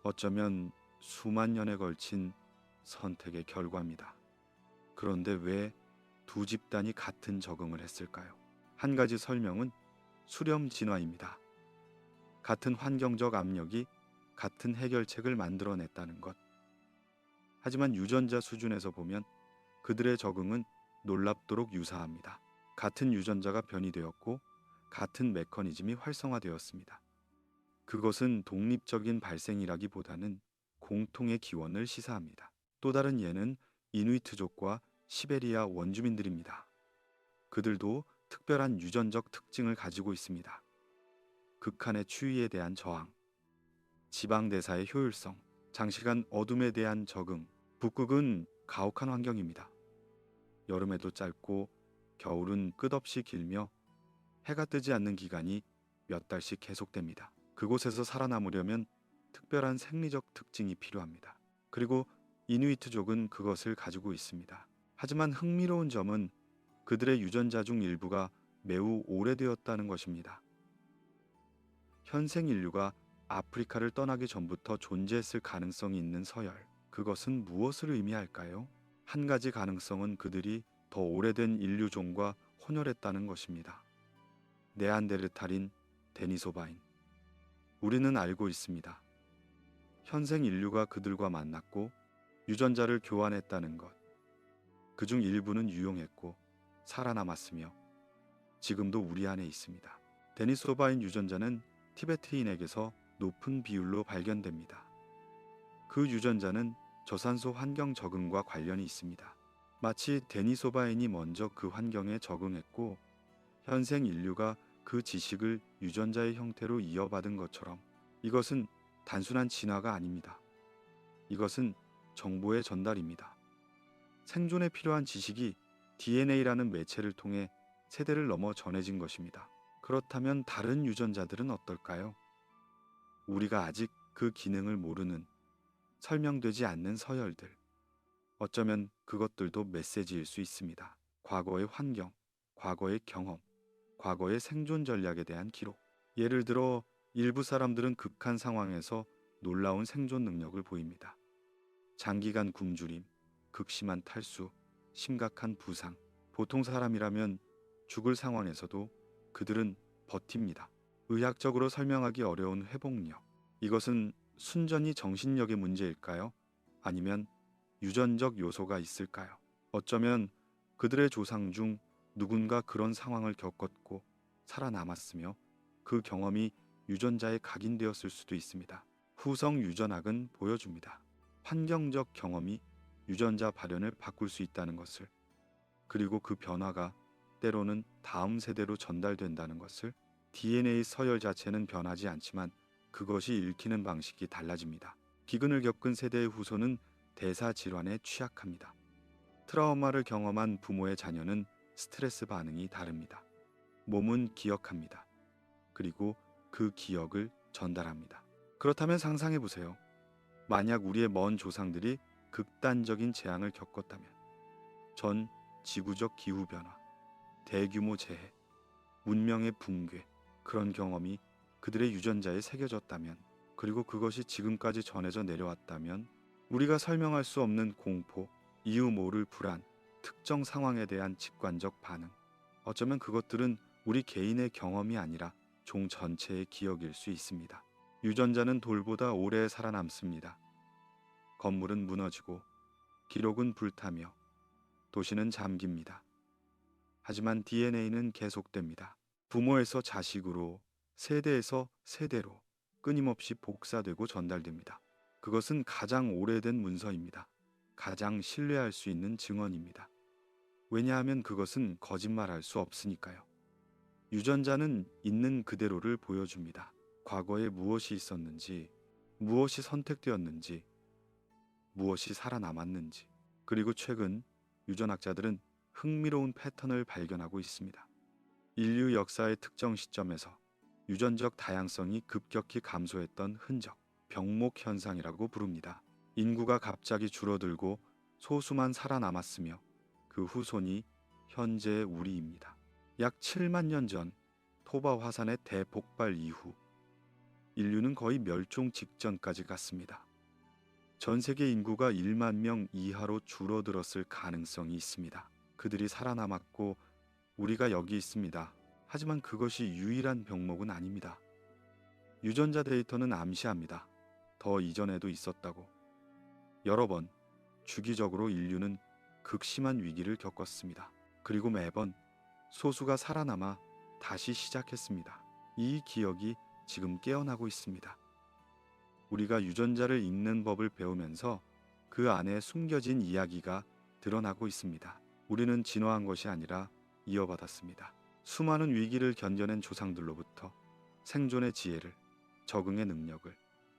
어쩌면 수만 년에 걸친 선택의 결과입니다. 그런데 왜 두 집단이 같은 적응을 했을까요? 한 가지 설명은 수렴 진화입니다. 같은 환경적 압력이 같은 해결책을 만들어냈다는 것. 하지만 유전자 수준에서 보면 그들의 적응은 놀랍도록 유사합니다. 같은 유전자가 변이되었고 같은 메커니즘이 활성화되었습니다. 그것은 독립적인 발생이라기보다는 공통의 기원을 시사합니다. 또 다른 예는 이누이트족과 시베리아 원주민들입니다. 그들도 특별한 유전적 특징을 가지고 있습니다. 극한의 추위에 대한 저항, 지방 대사의 효율성, 장시간 어둠에 대한 적응. 북극은 가혹한 환경입니다. 여름에도 짧고 겨울은 끝없이 길며 해가 뜨지 않는 기간이 몇 달씩 계속됩니다. 그곳에서 살아남으려면 특별한 생리적 특징이 필요합니다. 그리고 이누이트족은 그것을 가지고 있습니다. 하지만 흥미로운 점은 그들의 유전자 중 일부가 매우 오래되었다는 것입니다. 현생 인류가 아프리카를 떠나기 전부터 존재했을 가능성이 있는 서열. 그것은 무엇을 의미할까요? 한 가지 가능성은 그들이 더 오래된 인류종과 혼혈했다는 것입니다. 네안데르탈인, 데니소바인. 우리는 알고 있습니다. 현생 인류가 그들과 만났고 유전자를 교환했다는 것. 그중 일부는 유용했고 살아남았으며 지금도 우리 안에 있습니다. 데니소바인 유전자는 티베트인에게서 높은 비율로 발견됩니다. 그 유전자는 저산소 환경 적응과 관련이 있습니다. 마치 데니소바인이 먼저 그 환경에 적응했고 현생 인류가 그 지식을 유전자의 형태로 이어받은 것처럼 이것은 단순한 진화가 아닙니다. 이것은 정보의 전달입니다. 생존에 필요한 지식이 DNA라는 매체를 통해 세대를 넘어 전해진 것입니다. 그렇다면 다른 유전자들은 어떨까요? 우리가 아직 그 기능을 모르는 설명되지 않는 서열들. 어쩌면 그것들도 메시지일 수 있습니다. 과거의 환경, 과거의 경험, 과거의 생존 전략에 대한 기록. 예를 들어 일부 사람들은 극한 상황에서 놀라운 생존 능력을 보입니다. 장기간 굶주림, 극심한 탈수, 심각한 부상. 보통 사람이라면 죽을 상황에서도 그들은 버팁니다. 의학적으로 설명하기 어려운 회복력. 이것은 순전히 정신력의 문제일까요? 아니면 유전적 요소가 있을까요? 어쩌면 그들의 조상 중 누군가 그런 상황을 겪었고 살아남았으며 그 경험이 유전자에 각인되었을 수도 있습니다. 후성 유전학은 보여줍니다. 환경적 경험이 유전자 발현을 바꿀 수 있다는 것을, 그리고 그 변화가 때로는 다음 세대로 전달된다는 것을. DNA 서열 자체는 변하지 않지만 그것이 읽히는 방식이 달라집니다. 기근을 겪은 세대의 후손은 대사 질환에 취약합니다. 트라우마를 경험한 부모의 자녀는 스트레스 반응이 다릅니다. 몸은 기억합니다. 그리고 그 기억을 전달합니다. 그렇다면 상상해 보세요. 만약 우리의 먼 조상들이 극단적인 재앙을 겪었다면, 전 지구적 기후 변화, 대규모 재해, 문명의 붕괴, 그런 경험이 그들의 유전자에 새겨졌다면, 그리고 그것이 지금까지 전해져 내려왔다면, 우리가 설명할 수 없는 공포, 이유 모를 불안, 특정 상황에 대한 직관적 반응, 어쩌면 그것들은 우리 개인의 경험이 아니라 종 전체의 기억일 수 있습니다. 유전자는 돌보다 오래 살아남습니다. 건물은 무너지고 기록은 불타며 도시는 잠깁니다. 하지만 DNA는 계속됩니다. 부모에서 자식으로, 세대에서 세대로 끊임없이 복사되고 전달됩니다. 그것은 가장 오래된 문서입니다. 가장 신뢰할 수 있는 증언입니다. 왜냐하면 그것은 거짓말할 수 없으니까요. 유전자는 있는 그대로를 보여줍니다. 과거에 무엇이 있었는지, 무엇이 선택되었는지, 무엇이 살아남았는지. 그리고 최근 유전학자들은 흥미로운 패턴을 발견하고 있습니다. 인류 역사의 특정 시점에서 유전적 다양성이 급격히 감소했던 흔적, 병목 현상이라고 부릅니다. 인구가 갑자기 줄어들고 소수만 살아남았으며 그 후손이 현재의 우리입니다. 약 7만 년 전 토바 화산의 대폭발 이후 인류는 거의 멸종 직전까지 갔습니다. 전 세계 인구가 1만 명 이하로 줄어들었을 가능성이 있습니다. 그들이 살아남았고 우리가 여기 있습니다. 하지만 그것이 유일한 병목은 아닙니다. 유전자 데이터는 암시합니다. 더 이전에도 있었다고. 여러 번 주기적으로 인류는 극심한 위기를 겪었습니다. 그리고 매번 소수가 살아남아 다시 시작했습니다. 이 기억이 지금 깨어나고 있습니다. 우리가 유전자를 읽는 법을 배우면서 그 안에 숨겨진 이야기가 드러나고 있습니다. 우리는 진화한 것이 아니라 이어받았습니다. 수많은 위기를 견뎌낸 조상들로부터 생존의 지혜를, 적응의 능력을,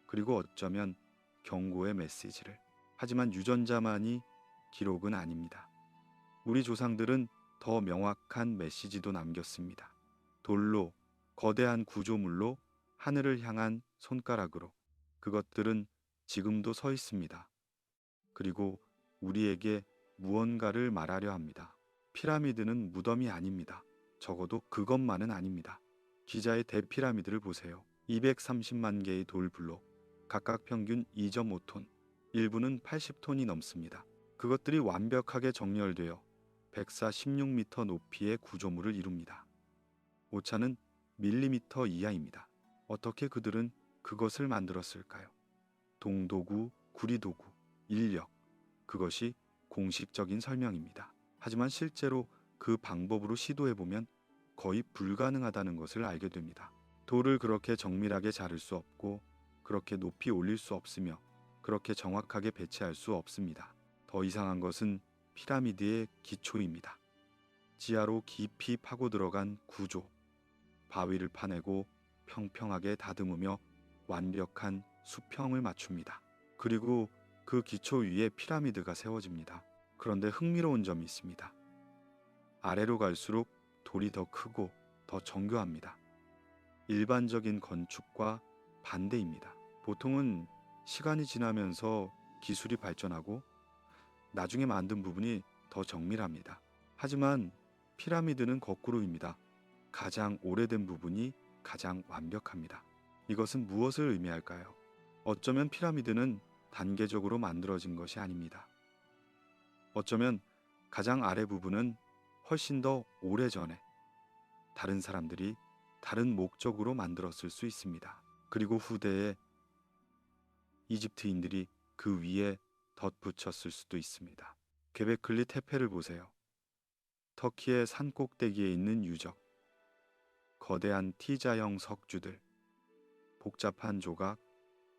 그리고 어쩌면 경고의 메시지를. 하지만 유전자만이 기록은 아닙니다. 우리 조상들은 더 명확한 메시지도 남겼습니다. 돌로, 거대한 구조물로, 하늘을 향한 손가락으로. 그것들은 지금도 서 있습니다. 그리고 우리에게 무언가를 말하려 합니다. 피라미드는 무덤이 아닙니다. 적어도 그것만은 아닙니다. 기자의 대피라미드를 보세요. 230만 개의 돌블록, 각각 평균 2.5톤, 일부는 80톤이 넘습니다. 그것들이 완벽하게 정렬되어 146m 높이의 구조물을 이룹니다. 오차는 밀리미터 이하입니다. 어떻게 그들은 그것을 만들었을까요? 동도구, 구리도구, 인력, 그것이 공식적인 설명입니다. 하지만 실제로 그 방법으로 시도해보면 거의 불가능하다는 것을 알게 됩니다. 돌을 그렇게 정밀하게 자를 수 없고 그렇게 높이 올릴 수 없으며 그렇게 정확하게 배치할 수 없습니다. 더 이상한 것은 피라미드의 기초입니다. 지하로 깊이 파고 들어간 구조, 바위를 파내고 평평하게 다듬으며 완벽한 수평을 맞춥니다. 그리고 그 기초 위에 피라미드가 세워집니다. 그런데 흥미로운 점이 있습니다. 아래로 갈수록 돌이 더 크고 더 정교합니다. 일반적인 건축과 반대입니다. 보통은 시간이 지나면서 기술이 발전하고 나중에 만든 부분이 더 정밀합니다. 하지만 피라미드는 거꾸로입니다. 가장 오래된 부분이 가장 완벽합니다. 이것은 무엇을 의미할까요? 어쩌면 피라미드는 단계적으로 만들어진 것이 아닙니다. 어쩌면 가장 아래 부분은 훨씬 더 오래전에 다른 사람들이 다른 목적으로 만들었을 수 있습니다. 그리고 후대에 이집트인들이 그 위에 덧붙였을 수도 있습니다. 괭베클리 테페를 보세요. 터키의 산 꼭대기에 있는 유적, 거대한 T자형 석주들, 복잡한 조각,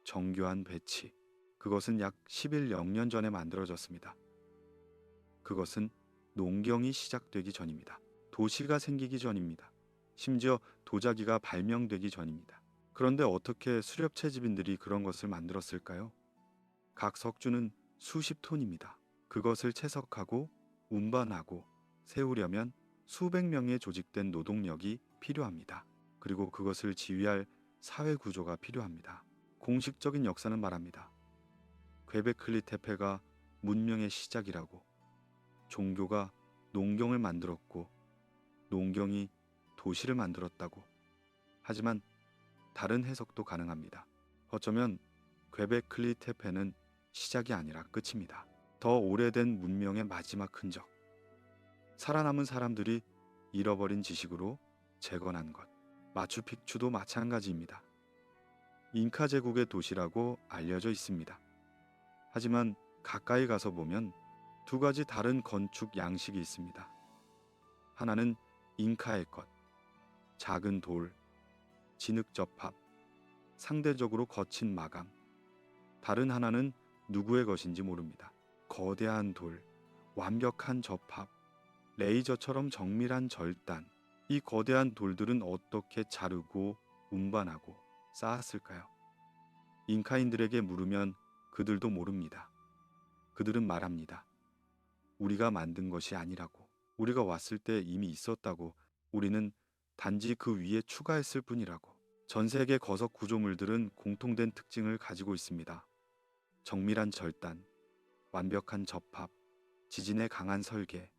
정교한 배치. 그것은 약 11영년 전에 만들어졌습니다. 그것은 농경이 시작되기 전입니다. 도시가 생기기 전입니다. 심지어 도자기가 발명되기 전입니다. 그런데 어떻게 수렵채집인들이 그런 것을 만들었을까요? 각 석주는 수십 톤입니다. 그것을 채석하고 운반하고 세우려면 수백 명의 조직된 노동력이 필요합니다. 그리고 그것을 지휘할 사회 구조가 필요합니다. 공식적인 역사는 말합니다. 괭베클리 테페가 문명의 시작이라고. 종교가 농경을 만들었고 농경이 도시를 만들었다고. 하지만 다른 해석도 가능합니다. 어쩌면 괭베클리 테페는 시작이 아니라 끝입니다. 더 오래된 문명의 마지막 흔적. 살아남은 사람들이 잃어버린 지식으로 재건한 것. 마추픽추도 마찬가지입니다. 잉카 제국의 도시라고 알려져 있습니다. 하지만 가까이 가서 보면 두 가지 다른 건축 양식이 있습니다. 하나는 잉카의 것, 작은 돌, 진흙 접합, 상대적으로 거친 마감. 다른 하나는 누구의 것인지 모릅니다. 거대한 돌, 완벽한 접합, 레이저처럼 정밀한 절단. 이 거대한 돌들은 어떻게 자르고 운반하고 쌓았을까요? 잉카인들에게 물으면 그들도 모릅니다. 그들은 말합니다. 우리가 만든 것이 아니라고. 우리가 왔을 때 이미 있었다고. 우리는 단지 그 위에 추가했을 뿐이라고. 전 세계 거석 구조물들은 공통된 특징을 가지고 있습니다. 정밀한 절단, 완벽한 접합, 지진에 강한 설계.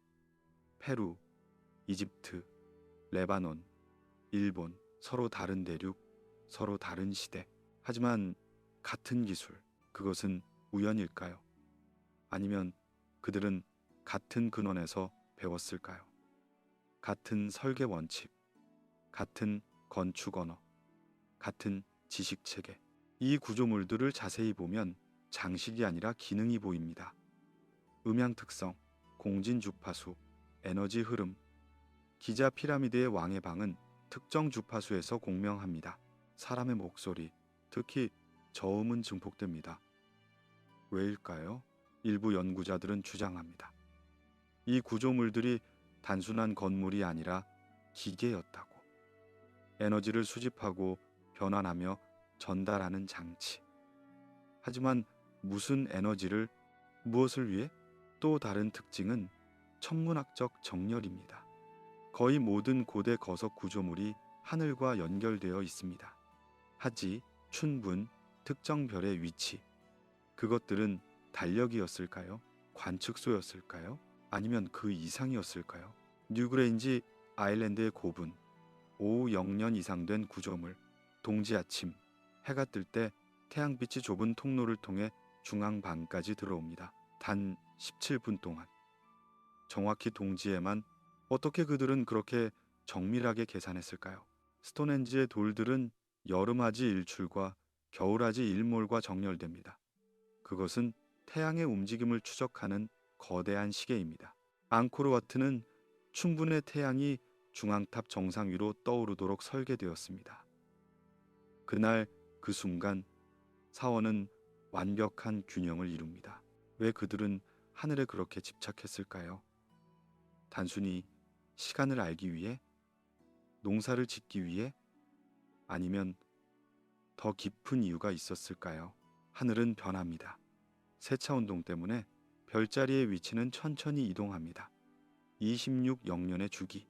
페루, 이집트, 레바논, 일본, 서로 다른 대륙, 서로 다른 시대. 하지만 같은 기술, 그것은 우연일까요? 아니면 그들은 같은 근원에서 배웠을까요? 같은 설계 원칙, 같은 건축 언어, 같은 지식 체계. 이 구조물들을 자세히 보면 장식이 아니라 기능이 보입니다. 음향 특성, 공진 주파수, 에너지 흐름. 기자 피라미드의 왕의 방은 특정 주파수에서 공명합니다. 사람의 목소리, 특히 저음은 증폭됩니다. 왜일까요? 일부 연구자들은 주장합니다. 이 구조물들이 단순한 건물이 아니라 기계였다고. 에너지를 수집하고 변환하며 전달하는 장치. 하지만 무슨 에너지를 무엇을 위해? 또 다른 특징은 천문학적 정렬입니다. 거의 모든 고대 거석 구조물이 하늘과 연결되어 있습니다. 하지, 춘분, 특정 별의 위치. 그것들은 달력이었을까요? 관측소였을까요? 아니면 그 이상이었을까요? 뉴그레인지 아일랜드의 고분, 오후 0년 이상 된 구조물. 동지 아침, 해가 뜰 때 태양빛이 좁은 통로를 통해 중앙반까지 들어옵니다. 단 17분 동안. 정확히 동지에만. 어떻게 그들은 그렇게 정밀하게 계산했을까요? 스톤헨지의 돌들은 여름하지 일출과 겨울하지 일몰과 정렬됩니다. 그것은 태양의 움직임을 추적하는 거대한 시계입니다. 앙코르와트는 충분의 태양이 중앙탑 정상 위로 떠오르도록 설계되었습니다. 그날 그 순간 사원은 완벽한 균형을 이룹니다. 왜 그들은 하늘에 그렇게 집착했을까요? 단순히 시간을 알기 위해? 농사를 짓기 위해? 아니면 더 깊은 이유가 있었을까요? 하늘은 변합니다. 세차 운동 때문에 별자리의 위치는 천천히 이동합니다. 26영년의 주기.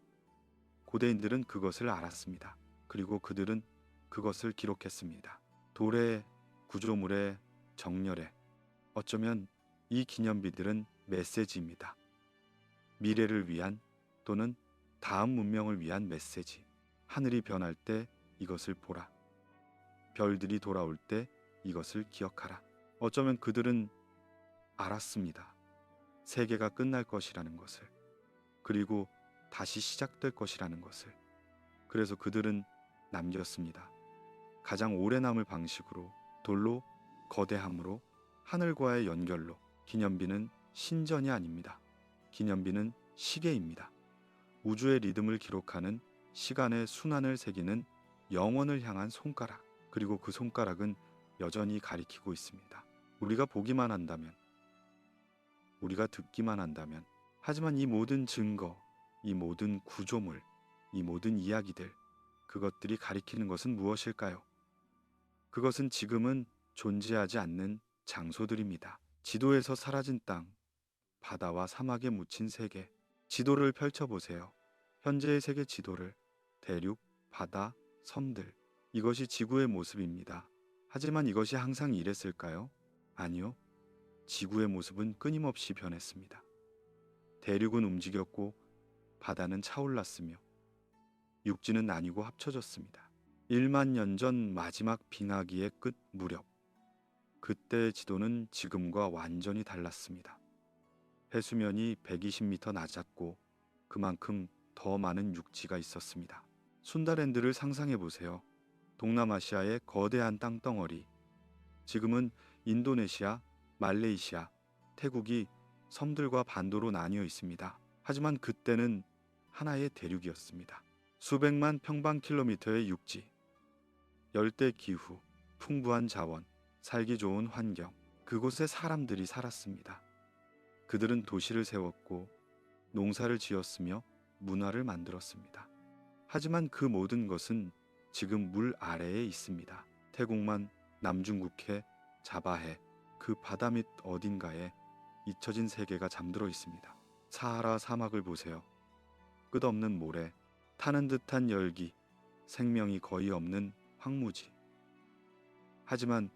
고대인들은 그것을 알았습니다. 그리고 그들은 그것을 기록했습니다. 돌에, 구조물에, 정렬에. 어쩌면 이 기념비들은 메시지입니다. 미래를 위한 또는 다음 문명을 위한 메시지. 하늘이 변할 때 이것을 보라. 별들이 돌아올 때 이것을 기억하라. 어쩌면 그들은 알았습니다. 세계가 끝날 것이라는 것을. 그리고 다시 시작될 것이라는 것을. 그래서 그들은 남겼습니다. 가장 오래 남을 방식으로 돌로 거대함으로, 하늘과의 연결로. 기념비는 신전이 아닙니다. 기념비는 시계입니다. 우주의 리듬을 기록하는, 시간의 순환을 새기는, 영원을 향한 손가락. 그리고 그 손가락은 여전히 가리키고 있습니다. 우리가 보기만 한다면, 우리가 듣기만 한다면. 하지만 이 모든 증거, 이 모든 구조물, 이 모든 이야기들, 그것들이 가리키는 것은 무엇일까요? 그것은 지금은 존재하지 않는 장소들입니다. 지도에서 사라진 땅, 바다와 사막에 묻힌 세계. 지도를 펼쳐보세요. 현재의 세계 지도를. 대륙, 바다, 섬들. 이것이 지구의 모습입니다. 하지만 이것이 항상 이랬을까요? 아니요. 지구의 모습은 끊임없이 변했습니다. 대륙은 움직였고 바다는 차올랐으며 육지는 나뉘고 합쳐졌습니다. 1만 년 전 마지막 빙하기의 끝 무렵, 그때의 지도는 지금과 완전히 달랐습니다. 해수면이 120m 낮았고 그만큼 더 많은 육지가 있었습니다. 순다랜드를 상상해 보세요. 동남아시아의 거대한 땅덩어리. 지금은 인도네시아, 말레이시아, 태국이 섬들과 반도로 나뉘어 있습니다. 하지만 그때는 하나의 대륙이었습니다. 수백만 평방킬로미터의 육지, 열대 기후, 풍부한 자원, 살기 좋은 환경. 그곳에 사람들이 살았습니다. 그들은 도시를 세웠고 농사를 지었으며 문화를 만들었습니다. 하지만 그 모든 것은 지금 물 아래에 있습니다. 태국만, 남중국해, 자바해, 그 바다 밑 어딘가에 잊혀진 세계가 잠들어 있습니다. 사하라 사막을 보세요. 끝없는 모래, 타는 듯한 열기, 생명이 거의 없는 황무지. 하지만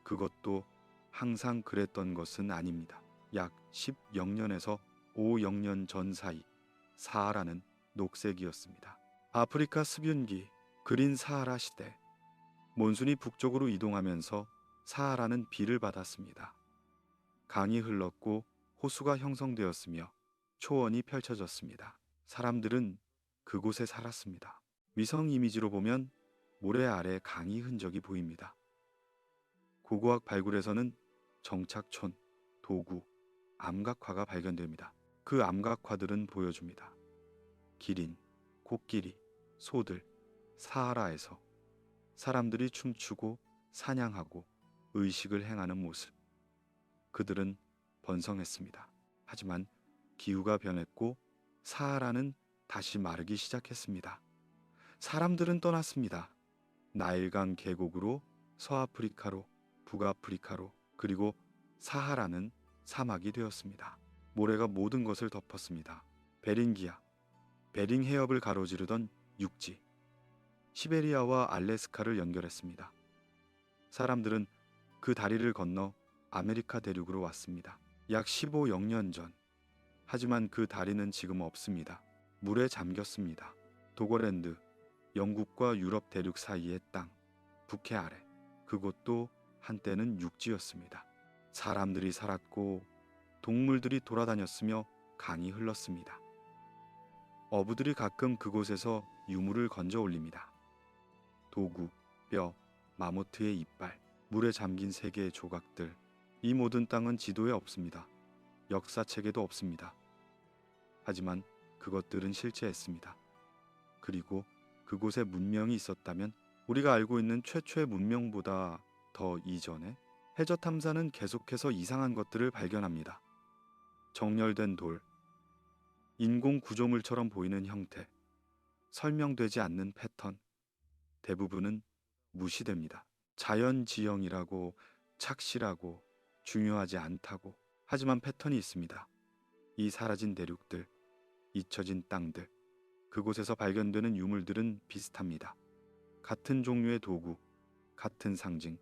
그것도 항상 그랬던 것은 아닙니다. 약 10영년에서 5영년 전 사이, 사하라는 녹색이었습니다. 아프리카 습윤기, 그린 사하라 시대. 몬순이 북쪽으로 이동하면서 사하라는 비를 받았습니다. 강이 흘렀고 호수가 형성되었으며 초원이 펼쳐졌습니다. 사람들은 그곳에 살았습니다. 위성 이미지로 보면 모래 아래 강이 흔적이 보입니다. 고고학 발굴에서는 정착촌, 도구, 암각화가 발견됩니다. 그 암각화들은 보여줍니다. 기린, 코끼리, 소들, 사하라에서 사람들이 춤추고 사냥하고 의식을 행하는 모습. 그들은 번성했습니다. 하지만 기후가 변했고 사하라는 다시 마르기 시작했습니다. 사람들은 떠났습니다. 나일강 계곡으로, 서아프리카로, 북아프리카로, 그리고 사하라는 사막이 되었습니다. 모래가 모든 것을 덮었습니다. 베링기아, 베링 해협을 가로지르던 육지, 시베리아와 알래스카를 연결했습니다. 사람들은 그 다리를 건너 아메리카 대륙으로 왔습니다. 약 15영년 전. 하지만 그 다리는 지금 없습니다. 물에 잠겼습니다. 도거랜드, 영국과 유럽 대륙 사이의 땅, 북해 아래. 그곳도 한때는 육지였습니다. 사람들이 살았고 동물들이 돌아다녔으며 강이 흘렀습니다. 어부들이 가끔 그곳에서 유물을 건져 올립니다. 도구, 뼈, 마모트의 이빨, 물에 잠긴 세계의 조각들. 이 모든 땅은 지도에 없습니다. 역사책에도 없습니다. 하지만 그것들은 실제했습니다. 그리고 그곳에 문명이 있었다면 우리가 알고 있는 최초의 문명보다 더 이전에 해저 탐사는 계속해서 이상한 것들을 발견합니다. 정렬된 돌, 인공 구조물처럼 보이는 형태, 설명되지 않는 패턴, 대부분은 무시됩니다. 자연지형이라고, 착실하고, 중요하지 않다고. 하지만 패턴이 있습니다. 이 사라진 대륙들, 잊혀진 땅들, 그곳에서 발견되는 유물들은 비슷합니다. 같은 종류의 도구, 같은 상징,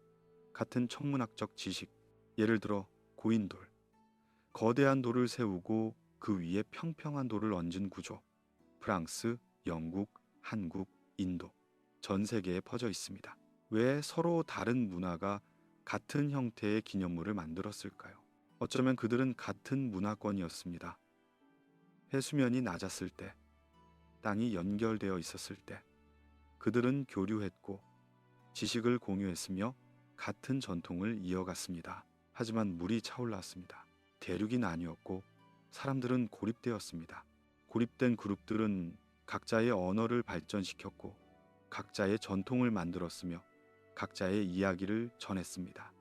같은 천문학적 지식. 예를 들어 고인돌, 거대한 돌을 세우고 그 위에 평평한 돌을 얹은 구조. 프랑스, 영국, 한국, 인도, 전 세계에 퍼져 있습니다. 왜 서로 다른 문화가 같은 형태의 기념물을 만들었을까요? 어쩌면 그들은 같은 문화권이었습니다. 해수면이 낮았을 때, 땅이 연결되어 있었을 때, 그들은 교류했고 지식을 공유했으며 같은 전통을 이어갔습니다. 하지만 물이 차올랐습니다. 대륙이 나뉘었고 사람들은 고립되었습니다. 고립된 그룹들은 각자의 언어를 발전시켰고 각자의 전통을 만들었으며 각자의 이야기를 전했습니다.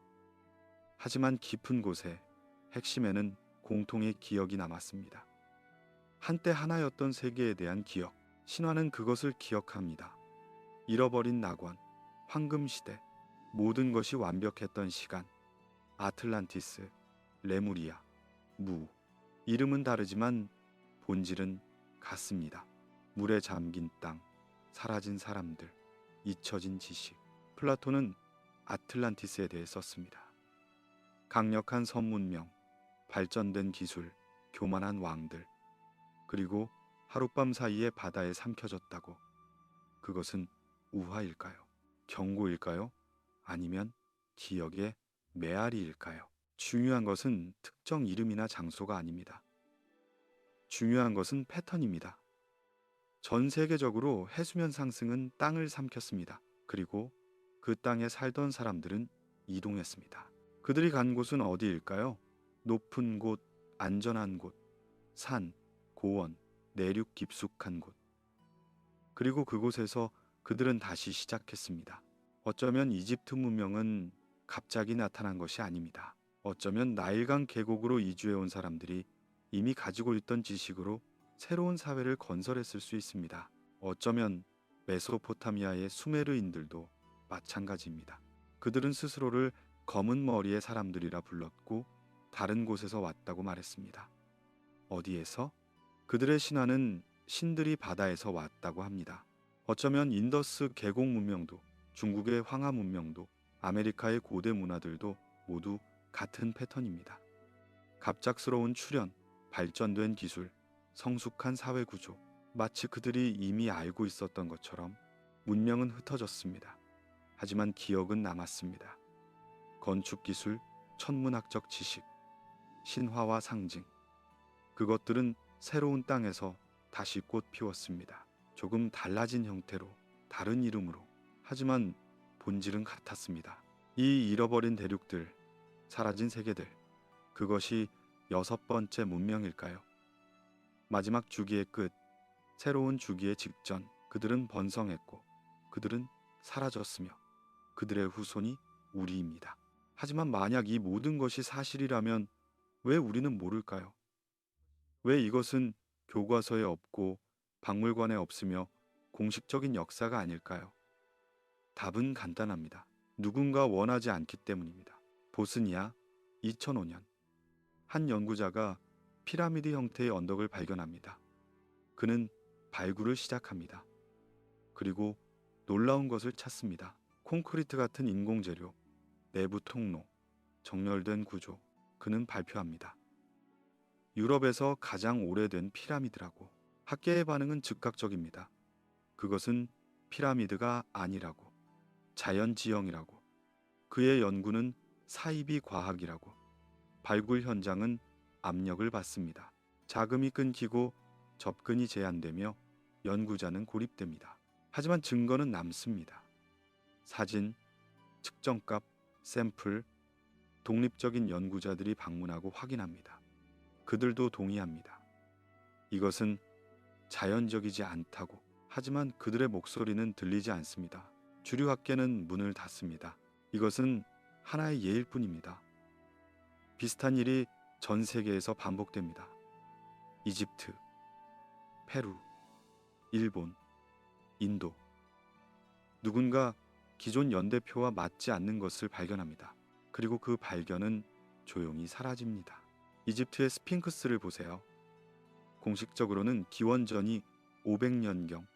하지만 깊은 곳에 핵심에는 공통의 기억이 남았습니다. 한때 하나였던 세계에 대한 기억. 신화는 그것을 기억합니다. 잃어버린 낙원, 황금시대, 모든 것이 완벽했던 시간, 아틀란티스, 레무리아, 무. 이름은 다르지만 본질은 같습니다. 물에 잠긴 땅, 사라진 사람들, 잊혀진 지식. 플라톤은 아틀란티스에 대해 썼습니다. 강력한 선문명, 발전된 기술, 교만한 왕들, 그리고 하룻밤 사이에 바다에 삼켜졌다고. 그것은 우화일까요? 경고일까요? 아니면 기억의 메아리일까요? 중요한 것은 특정 이름이나 장소가 아닙니다. 중요한 것은 패턴입니다. 전 세계적으로 해수면 상승은 땅을 삼켰습니다. 그리고 그 땅에 살던 사람들은 이동했습니다. 그들이 간 곳은 어디일까요? 높은 곳, 안전한 곳, 산, 고원, 내륙 깊숙한 곳. 그리고 그곳에서 그들은 다시 시작했습니다. 어쩌면 이집트 문명은 갑자기 나타난 것이 아닙니다. 어쩌면 나일강 계곡으로 이주해온 사람들이 이미 가지고 있던 지식으로 새로운 사회를 건설했을 수 있습니다. 어쩌면 메소포타미아의 수메르인들도 마찬가지입니다. 그들은 스스로를 검은 머리의 사람들이라 불렀고 다른 곳에서 왔다고 말했습니다. 어디에서? 그들의 신화는 신들이 바다에서 왔다고 합니다. 어쩌면 인더스 계곡 문명도, 중국의 황하 문명도, 아메리카의 고대 문화들도 모두 같은 패턴입니다. 갑작스러운 출현, 발전된 기술, 성숙한 사회 구조, 마치 그들이 이미 알고 있었던 것처럼 문명은 흩어졌습니다. 하지만 기억은 남았습니다. 건축 기술, 천문학적 지식, 신화와 상징, 그것들은 새로운 땅에서 다시 꽃 피웠습니다. 조금 달라진 형태로, 다른 이름으로. 하지만 본질은 같았습니다. 이 잃어버린 대륙들, 사라진 세계들, 그것이 6번째 문명일까요? 마지막 주기의 끝, 새로운 주기의 직전, 그들은 번성했고 그들은 사라졌으며 그들의 후손이 우리입니다. 하지만 만약 이 모든 것이 사실이라면 왜 우리는 모를까요? 왜 이것은 교과서에 없고 박물관에 없으며 공식적인 역사가 아닐까요? 답은 간단합니다. 누군가 원하지 않기 때문입니다. 보스니아, 2005년 한 연구자가 피라미드 형태의 언덕을 발견합니다. 그는 발굴을 시작합니다. 그리고 놀라운 것을 찾습니다. 콘크리트 같은 인공재료, 내부 통로, 정렬된 구조. 그는 발표합니다. 유럽에서 가장 오래된 피라미드라고. 학계의 반응은 즉각적입니다. 그것은 피라미드가 아니라고. 자연지형이라고. 그의 연구는 사이비 과학이라고. 발굴 현장은 압력을 받습니다. 자금이 끊기고 접근이 제한되며 연구자는 고립됩니다. 하지만 증거는 남습니다. 사진, 측정값, 샘플, 독립적인 연구자들이 방문하고 확인합니다. 그들도 동의합니다. 이것은 자연적이지 않다고. 하지만 그들의 목소리는 들리지 않습니다. 주류 학계는 문을 닫습니다. 이것은 하나의 예일 뿐입니다. 비슷한 일이 전 세계에서 반복됩니다. 이집트, 페루, 일본, 인도. 누군가 기존 연대표와 맞지 않는 것을 발견합니다. 그리고 그 발견은 조용히 사라집니다. 이집트의 스핑크스를 보세요. 공식적으로는 기원전이 500년경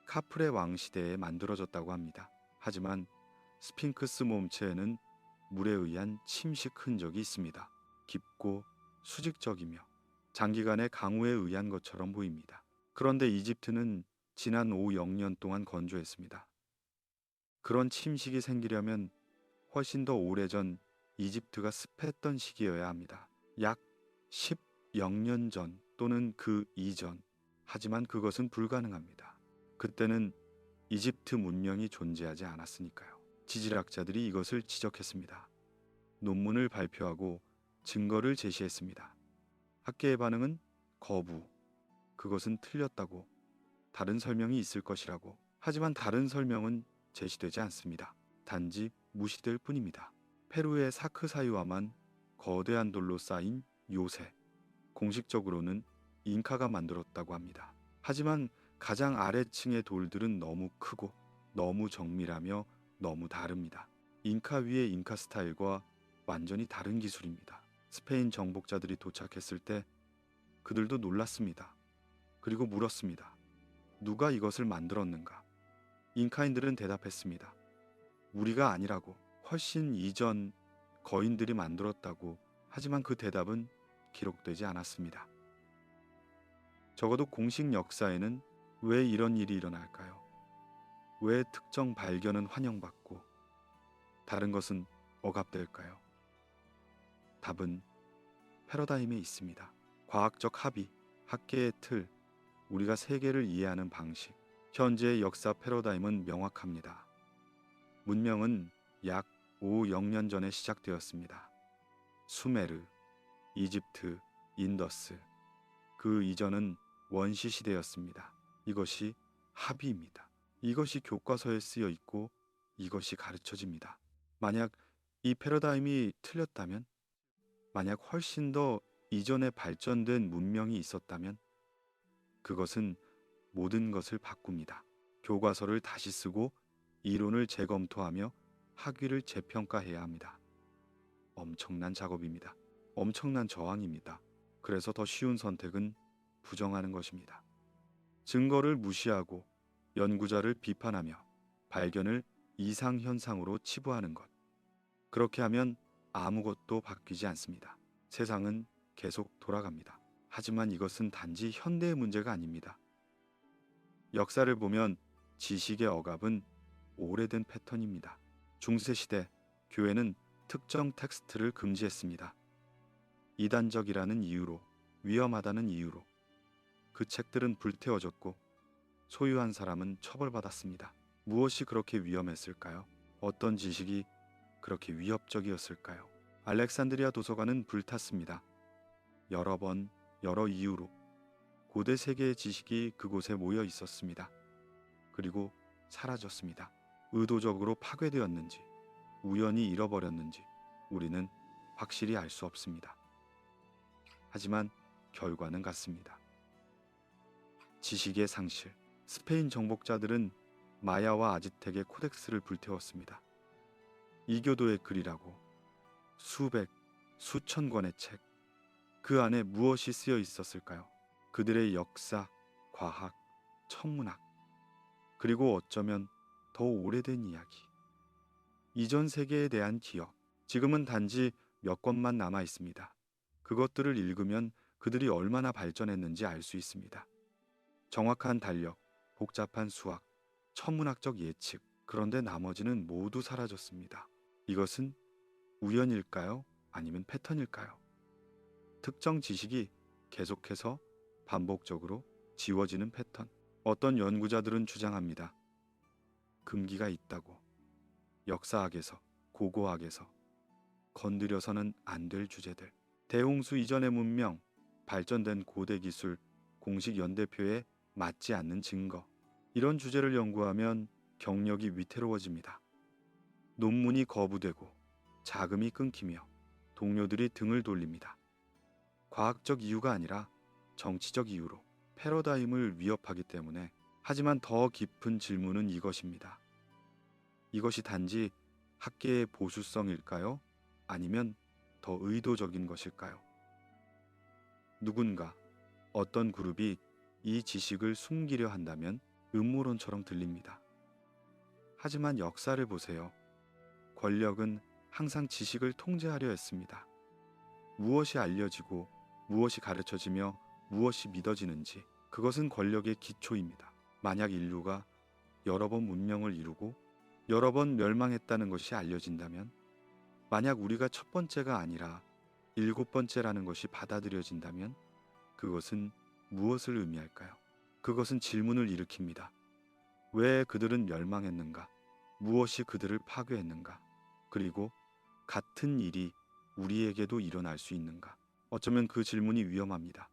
카프레 왕 시대에 만들어졌다고 합니다. 하지만 스핑크스 몸체에는 물에 의한 침식 흔적이 있습니다. 깊고 수직적이며 장기간의 강우에 의한 것처럼 보입니다. 그런데 이집트는 지난 5영년 동안 건조했습니다. 그런 침식이 생기려면 훨씬 더 오래전 이집트가 습했던 시기여야 합니다. 약 10영년 전 또는 그 이전. 하지만 그것은 불가능합니다. 그때는 이집트 문명이 존재하지 않았으니까요. 지질학자들이 이것을 지적했습니다. 논문을 발표하고 증거를 제시했습니다. 학계의 반응은 거부, 그것은 틀렸다고, 다른 설명이 있을 것이라고. 하지만 다른 설명은 제시되지 않습니다. 단지 무시될 뿐입니다. 페루의 사크 사유화만 거대한 돌로 쌓인 요새, 공식적으로는 잉카가 만들었다고 합니다. 하지만 가장 아래층의 돌들은 너무 크고 너무 정밀하며 너무 다릅니다. 잉카 위의 잉카 스타일과 완전히 다른 기술입니다. 스페인 정복자들이 도착했을 때 그들도 놀랐습니다. 그리고 물었습니다. 누가 이것을 만들었는가? 잉카인들은 대답했습니다. 우리가 아니라고. 훨씬 이전 거인들이 만들었다고. 하지만 그 대답은 기록되지 않았습니다. 적어도 공식 역사에는 왜 이런 일이 일어날까요? 왜 특정 발견은 환영받고 다른 것은 억압될까요? 답은 패러다임에 있습니다. 과학적 합의, 학계의 틀, 우리가 세계를 이해하는 방식. 현재의 역사 패러다임은 명확합니다. 문명은 약 5억년 전에 시작되었습니다. 수메르, 이집트, 인더스. 그 이전은 원시 시대였습니다. 이것이 합의입니다. 이것이 교과서에 쓰여 있고 이것이 가르쳐집니다. 만약 이 패러다임이 틀렸다면, 만약 훨씬 더 이전에 발전된 문명이 있었다면 그것은 모든 것을 바꿉니다. 교과서를 다시 쓰고 이론을 재검토하며 학위를 재평가해야 합니다. 엄청난 작업입니다. 엄청난 저항입니다. 그래서 더 쉬운 선택은 부정하는 것입니다. 증거를 무시하고 연구자를 비판하며 발견을 이상현상으로 치부하는 것. 그렇게 하면 아무것도 바뀌지 않습니다. 세상은 계속 돌아갑니다. 하지만 이것은 단지 현대의 문제가 아닙니다. 역사를 보면 지식의 억압은 오래된 패턴입니다. 중세시대 교회는 특정 텍스트를 금지했습니다. 이단적이라는 이유로, 위험하다는 이유로. 그 책들은 불태워졌고 소유한 사람은 처벌받았습니다. 무엇이 그렇게 위험했을까요? 어떤 지식이 그렇게 위협적이었을까요? 알렉산드리아 도서관은 불탔습니다. 여러 번, 여러 이유로 고대 세계의 지식이 그곳에 모여 있었습니다. 그리고 사라졌습니다. 의도적으로 파괴되었는지, 우연히 잃어버렸는지 우리는 확실히 알 수 없습니다. 하지만 결과는 같습니다. 지식의 상실. 스페인 정복자들은 마야와 아즈텍의 코덱스를 불태웠습니다. 이교도의 글이라고 수백, 수천 권의 책. 그 안에 무엇이 쓰여 있었을까요? 그들의 역사, 과학, 천문학, 그리고 어쩌면 더 오래된 이야기. 이전 세계에 대한 기억. 지금은 단지 몇 권만 남아 있습니다. 그것들을 읽으면 그들이 얼마나 발전했는지 알 수 있습니다. 정확한 달력, 복잡한 수학, 천문학적 예측. 그런데 나머지는 모두 사라졌습니다. 이것은 우연일까요? 아니면 패턴일까요? 특정 지식이 계속해서 반복적으로 지워지는 패턴. 어떤 연구자들은 주장합니다. 금기가 있다고. 역사학에서, 고고학에서 건드려서는 안 될 주제들. 대홍수 이전의 문명, 발전된 고대 기술, 공식 연대표에 맞지 않는 증거. 이런 주제를 연구하면 경력이 위태로워집니다. 논문이 거부되고 자금이 끊기며 동료들이 등을 돌립니다. 과학적 이유가 아니라 정치적 이유로 패러다임을 위협하기 때문에. 하지만 더 깊은 질문은 이것입니다. 이것이 단지 학계의 보수성일까요? 아니면 더 의도적인 것일까요? 누군가, 어떤 그룹이 이 지식을 숨기려 한다면 음모론처럼 들립니다. 하지만 역사를 보세요. 권력은 항상 지식을 통제하려 했습니다. 무엇이 알려지고 무엇이 가르쳐지며 무엇이 믿어지는지, 그것은 권력의 기초입니다. 만약 인류가 여러 번 문명을 이루고 여러 번 멸망했다는 것이 알려진다면, 만약 우리가 첫 번째가 아니라 7번째라는 것이 받아들여진다면 그것은 무엇을 의미할까요? 그것은 질문을 일으킵니다. 왜 그들은 멸망했는가? 무엇이 그들을 파괴했는가? 그리고 같은 일이 우리에게도 일어날 수 있는가? 어쩌면 그 질문이 위험합니다.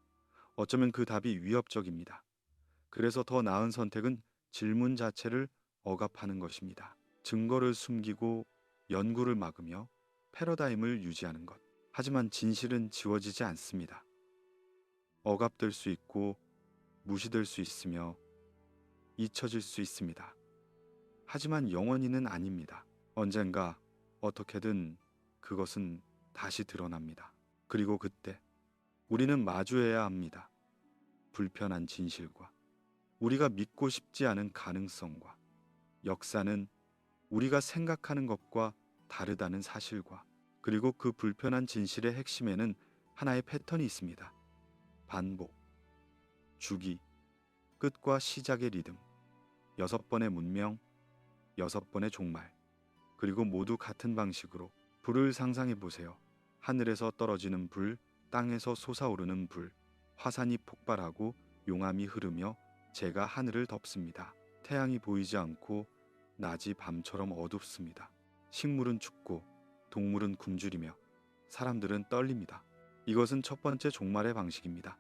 어쩌면 그 답이 위협적입니다. 그래서 더 나은 선택은 질문 자체를 억압하는 것입니다. 증거를 숨기고 연구를 막으며 패러다임을 유지하는 것. 하지만 진실은 지워지지 않습니다. 억압될 수 있고 무시될 수 있으며 잊혀질 수 있습니다. 하지만 영원히는 아닙니다. 언젠가 어떻게든 그것은 다시 드러납니다. 그리고 그때 우리는 마주해야 합니다. 불편한 진실과 우리가 믿고 싶지 않은 가능성과 역사는 우리가 생각하는 것과 다르다는 사실과 그리고 그 불편한 진실의 핵심에는 하나의 패턴이 있습니다. 반복, 주기, 끝과 시작의 리듬, 6번의 문명, 6번의 종말, 그리고 모두 같은 방식으로 불을 상상해 보세요. 하늘에서 떨어지는 불, 땅에서 솟아오르는 불, 화산이 폭발하고 용암이 흐르며 재가 하늘을 덮습니다. 태양이 보이지 않고 낮이 밤처럼 어둡습니다. 식물은 죽고 동물은 굶주리며 사람들은 떨립니다. 이것은 첫 번째 종말의 방식입니다.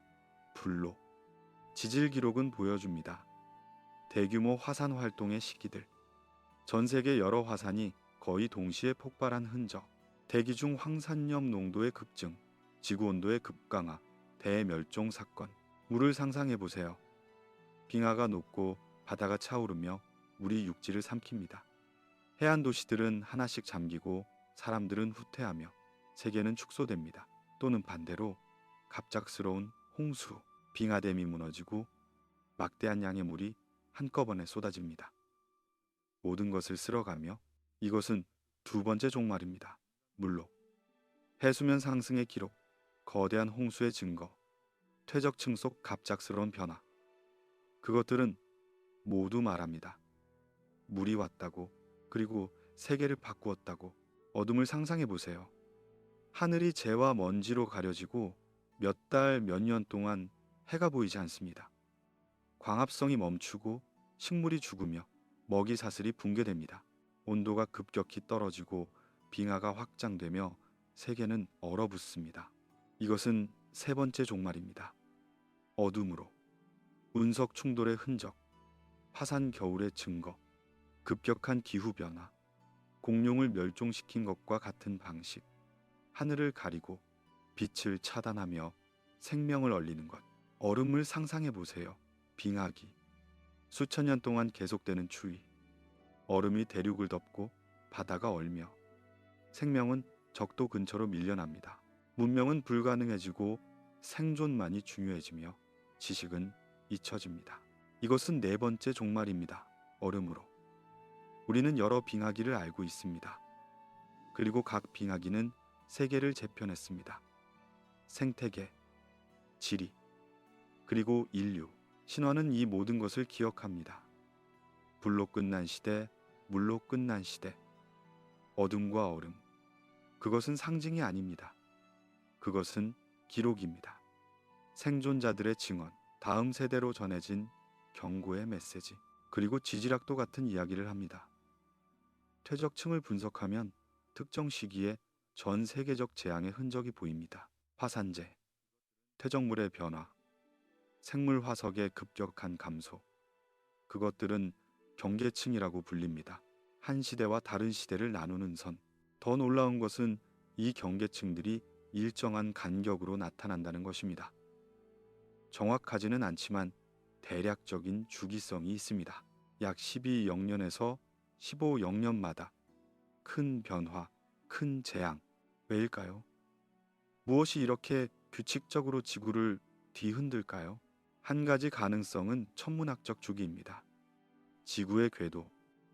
불로. 지질 기록은 보여줍니다. 대규모 화산 활동의 시기들. 전 세계 여러 화산이 거의 동시에 폭발한 흔적. 대기 중 황산염 농도의 급증, 지구 온도의 급강하, 대멸종 사건. 물을 상상해 보세요. 빙하가 녹고 바다가 차오르며 물이 육지를 삼킵니다. 해안 도시들은 하나씩 잠기고 사람들은 후퇴하며 세계는 축소됩니다. 또는 반대로 갑작스러운 홍수, 빙하댐이 무너지고 막대한 양의 물이 한꺼번에 쏟아집니다. 모든 것을 쓸어가며 이것은 두 번째 종말입니다. 물로. 해수면 상승의 기록, 거대한 홍수의 증거, 퇴적층 속 갑작스러운 변화. 그것들은 모두 말합니다. 물이 왔다고, 그리고 세계를 바꾸었다고. 어둠을 상상해 보세요. 하늘이 재와 먼지로 가려지고 몇 달, 몇 년 동안 해가 보이지 않습니다. 광합성이 멈추고 식물이 죽으며 먹이 사슬이 붕괴됩니다. 온도가 급격히 떨어지고 빙하가 확장되며 세계는 얼어붙습니다. 이것은 세 번째 종말입니다. 어둠으로. 운석 충돌의 흔적, 화산 겨울의 증거, 급격한 기후변화, 공룡을 멸종시킨 것과 같은 방식, 하늘을 가리고 빛을 차단하며 생명을 얼리는 것. 얼음을 상상해 보세요. 빙하기, 수천 년 동안 계속되는 추위, 얼음이 대륙을 덮고 바다가 얼며 생명은 적도 근처로 밀려납니다. 문명은 불가능해지고 생존만이 중요해지며 지식은 잊혀집니다. 이것은 네 번째 종말입니다. 얼음으로. 우리는 여러 빙하기를 알고 있습니다. 그리고 각 빙하기는 세계를 재편했습니다. 생태계, 지리, 그리고 인류. 신화는 이 모든 것을 기억합니다. 불로 끝난 시대, 물로 끝난 시대, 어둠과 얼음. 그것은 상징이 아닙니다. 그것은 기록입니다. 생존자들의 증언, 다음 세대로 전해진 경고의 메시지, 그리고 지질학도 같은 이야기를 합니다. 퇴적층을 분석하면 특정 시기에 전 세계적 재앙의 흔적이 보입니다. 화산재, 퇴적물의 변화, 생물 화석의 급격한 감소. 그것들은 경계층이라고 불립니다. 한 시대와 다른 시대를 나누는 선. 더 놀라운 것은 이 경계층들이 일정한 간격으로 나타난다는 것입니다. 정확하지는 않지만 대략적인 주기성이 있습니다. 약 12영년에서 15영년마다 큰 변화, 큰 재앙. 왜일까요? 무엇이 이렇게 규칙적으로 지구를 뒤흔들까요? 한 가지 가능성은 천문학적 주기입니다. 지구의 궤도,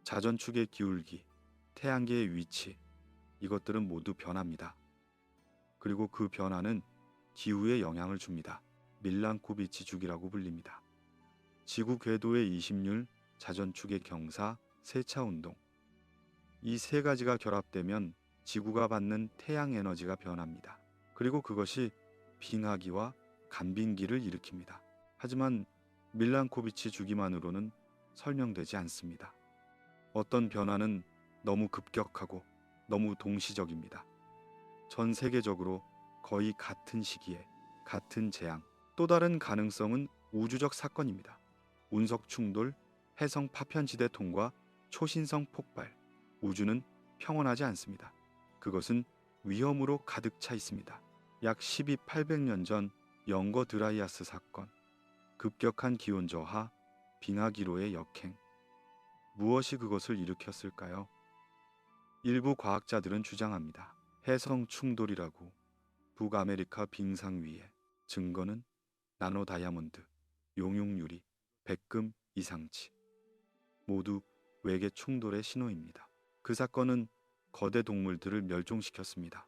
자전축의 기울기, 태양계의 위치, 이것들은 모두 변합니다. 그리고 그 변화는 기후에 영향을 줍니다. 밀란코비치 주기라고 불립니다. 지구 궤도의 이심률, 자전축의 경사, 세차 운동. 이 세 가지가 결합되면 지구가 받는 태양 에너지가 변합니다. 그리고 그것이 빙하기와 간빙기를 일으킵니다. 하지만 밀란코비치 주기만으로는 설명되지 않습니다. 어떤 변화는 너무 급격하고 너무 동시적입니다. 전 세계적으로 거의 같은 시기에 같은 재앙, 또 다른 가능성은 우주적 사건입니다. 운석 충돌, 해성 파편지대 통과, 초신성 폭발. 우주는 평온하지 않습니다. 그것은 위험으로 가득 차 있습니다. 약 12,800년 전 영거 드라이아스 사건, 급격한 기온 저하, 빙하 기로의 역행. 무엇이 그것을 일으켰을까요? 일부 과학자들은 주장합니다. 해성 충돌이라고. 북아메리카 빙상 위에. 증거는 나노 다이아몬드, 용융유리, 백금 이상치. 모두 외계 충돌의 신호입니다. 그 사건은 거대 동물들을 멸종시켰습니다.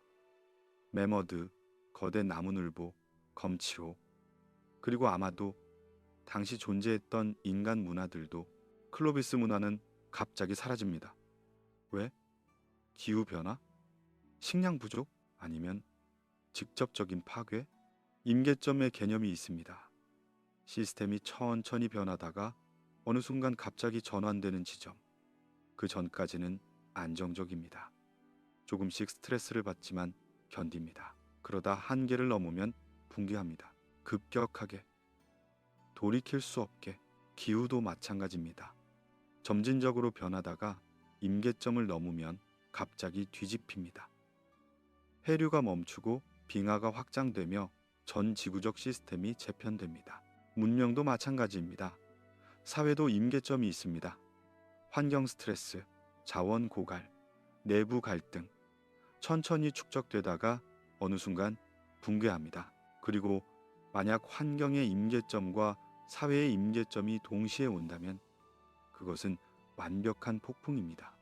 매머드, 거대 나무늘보, 검치호, 그리고 아마도 당시 존재했던 인간 문화들도. 클로비스 문화는 갑자기 사라집니다. 왜? 기후변화? 식량 부족? 아니면 직접적인 파괴? 임계점의 개념이 있습니다. 시스템이 천천히 변하다가 어느 순간 갑자기 전환되는 지점. 그 전까지는 안정적입니다. 조금씩 스트레스를 받지만 견딥니다. 그러다 한계를 넘으면 붕괴합니다. 급격하게, 돌이킬 수 없게. 기후도 마찬가지입니다. 점진적으로 변하다가 임계점을 넘으면 갑자기 뒤집힙니다. 해류가 멈추고 빙하가 확장되며 전 지구적 시스템이 재편됩니다. 문명도 마찬가지입니다. 사회도 임계점이 있습니다. 환경 스트레스, 자원 고갈, 내부 갈등, 천천히 축적되다가 어느 순간 붕괴합니다. 그리고 만약 환경의 임계점과 사회의 임계점이 동시에 온다면 그것은 완벽한 폭풍입니다.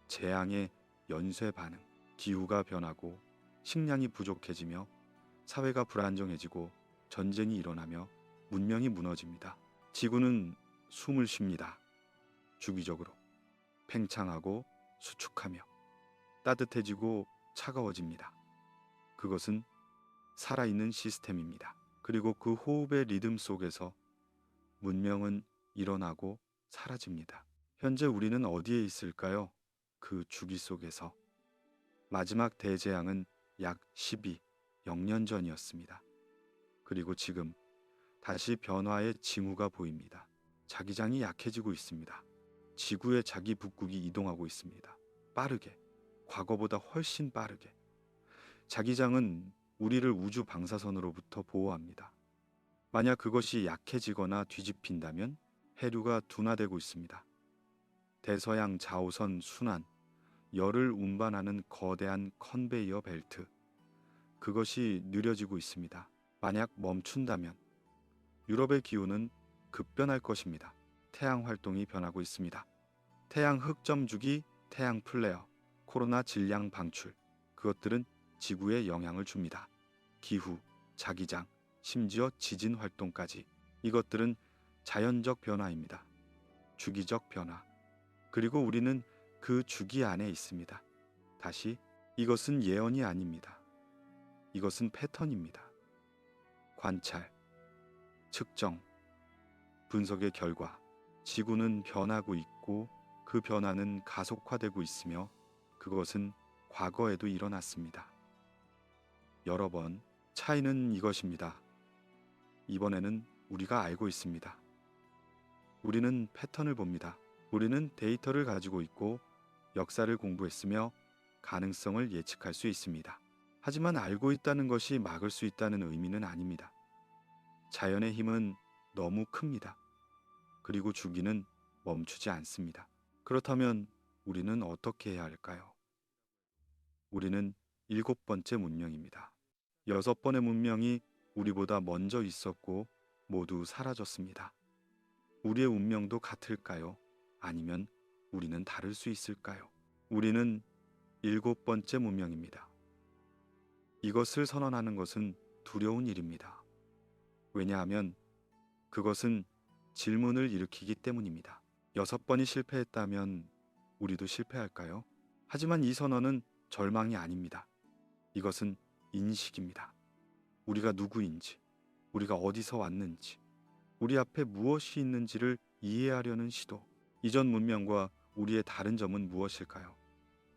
재앙의 연쇄 반응, 기후가 변하고 식량이 부족해지며 사회가 불안정해지고 전쟁이 일어나며 문명이 무너집니다. 지구는 숨을 쉽니다. 주기적으로 팽창하고 수축하며 따뜻해지고 차가워집니다. 그것은 살아있는 시스템입니다. 그리고 그 호흡의 리듬 속에서 문명은 일어나고 사라집니다. 현재 우리는 어디에 있을까요? 그 주기 속에서. 마지막 대재앙은 약 0년 전이었습니다. 그리고 지금 다시 변화의 징후가 보입니다. 자기장이 약해지고 있습니다. 지구의 자기 북극이 이동하고 있습니다. 빠르게, 과거보다 훨씬 빠르게. 자기장은 우리를 우주 방사선으로부터 보호합니다. 만약 그것이 약해지거나 뒤집힌다면 해류가 둔화되고 있습니다. 대서양 자오선 순환, 열을 운반하는 거대한 컨베이어 벨트, 그것이 느려지고 있습니다. 만약 멈춘다면 유럽의 기후는 급변할 것입니다. 태양 활동이 변하고 있습니다. 태양 흑점 주기, 태양 플레어, 코로나 질량 방출, 그것들은 지구에 영향을 줍니다. 기후, 자기장, 심지어 지진 활동까지. 이것들은 자연적 변화입니다. 주기적 변화. 그리고 우리는 그 주기 안에 있습니다. 다시, 이것은 예언이 아닙니다. 이것은 패턴입니다. 관찰, 측정, 분석의 결과. 지구는 변하고 있고 그 변화는 가속화되고 있으며 그것은 과거에도 일어났습니다. 여러 번. 차이는 이것입니다. 이번에는 우리가 알고 있습니다. 우리는 패턴을 봅니다. 우리는 데이터를 가지고 있고 역사를 공부했으며 가능성을 예측할 수 있습니다. 하지만 알고 있다는 것이 막을 수 있다는 의미는 아닙니다. 자연의 힘은 너무 큽니다. 그리고 주기는 멈추지 않습니다. 그렇다면 우리는 어떻게 해야 할까요? 우리는 7번째 문명입니다. 6번의 문명이 우리보다 먼저 있었고 모두 사라졌습니다. 우리의 운명도 같을까요? 아니면 우리는 다를 수 있을까요? 우리는 7번째 문명입니다. 이것을 선언하는 것은 두려운 일입니다. 왜냐하면 그것은 질문을 일으키기 때문입니다. 6번이 실패했다면 우리도 실패할까요? 하지만 이 선언은 절망이 아닙니다. 이것은 인식입니다. 우리가 누구인지, 우리가 어디서 왔는지, 우리 앞에 무엇이 있는지를 이해하려는 시도. 이전 문명과 우리의 다른 점은 무엇일까요?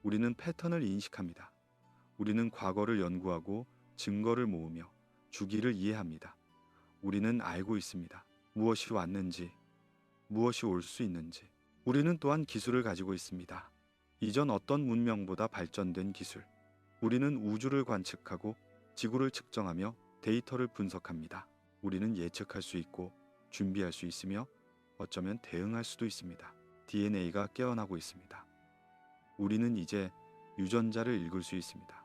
우리는 패턴을 인식합니다. 우리는 과거를 연구하고 증거를 모으며 주기를 이해합니다. 우리는 알고 있습니다. 무엇이 왔는지, 무엇이 올 수 있는지. 우리는 또한 기술을 가지고 있습니다. 이전 어떤 문명보다 발전된 기술. 우리는 우주를 관측하고 지구를 측정하며 데이터를 분석합니다. 우리는 예측할 수 있고 준비할 수 있으며 어쩌면 대응할 수도 있습니다. DNA가 깨어나고 있습니다. 우리는 이제 유전자를 읽을 수 있습니다.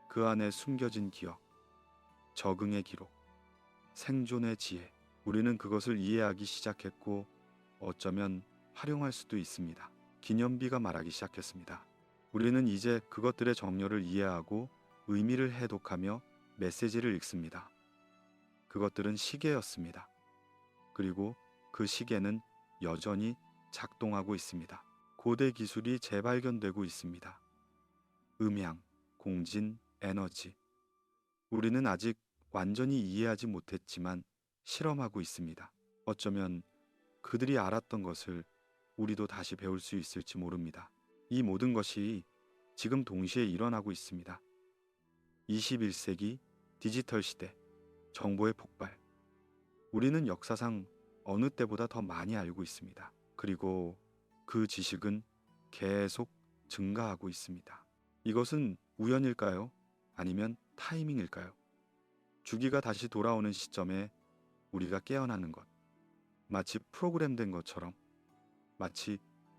그 안에 숨겨진 기억, 적응의 기록, 생존의 지혜. 우리는 그것을 이해하기 시작했고 어쩌면 활용할 수도 있습니다. 기념비가 말하기 시작했습니다. 우리는 이제 그것들의 정렬을 이해하고 의미를 해독하며 메시지를 읽습니다. 그것들은 시계였습니다. 그리고 그 시계는 여전히 작동하고 있습니다. 고대 기술이 재발견되고 있습니다. 음향, 공진, 에너지. 우리는 아직 완전히 이해하지 못했지만 실험하고 있습니다. 어쩌면 그들이 알았던 것을 우리도 다시 배울 수 있을지 모릅니다. 이 모든 것이 지금 동시에 일어나고 있습니다. 21세기 디지털 시대, 정보의 폭발. 우리는 역사상 어느 때보다 더 많이 알고 있습니다. 그리고 그 지식은 계속 증가하고 있습니다. 이것은 우연일까요? 아니면 타이밍일까요? 주기가 다시 돌아오는 시점에 우리가 깨어나는 것. 마치 프로그램된 것처럼, 마치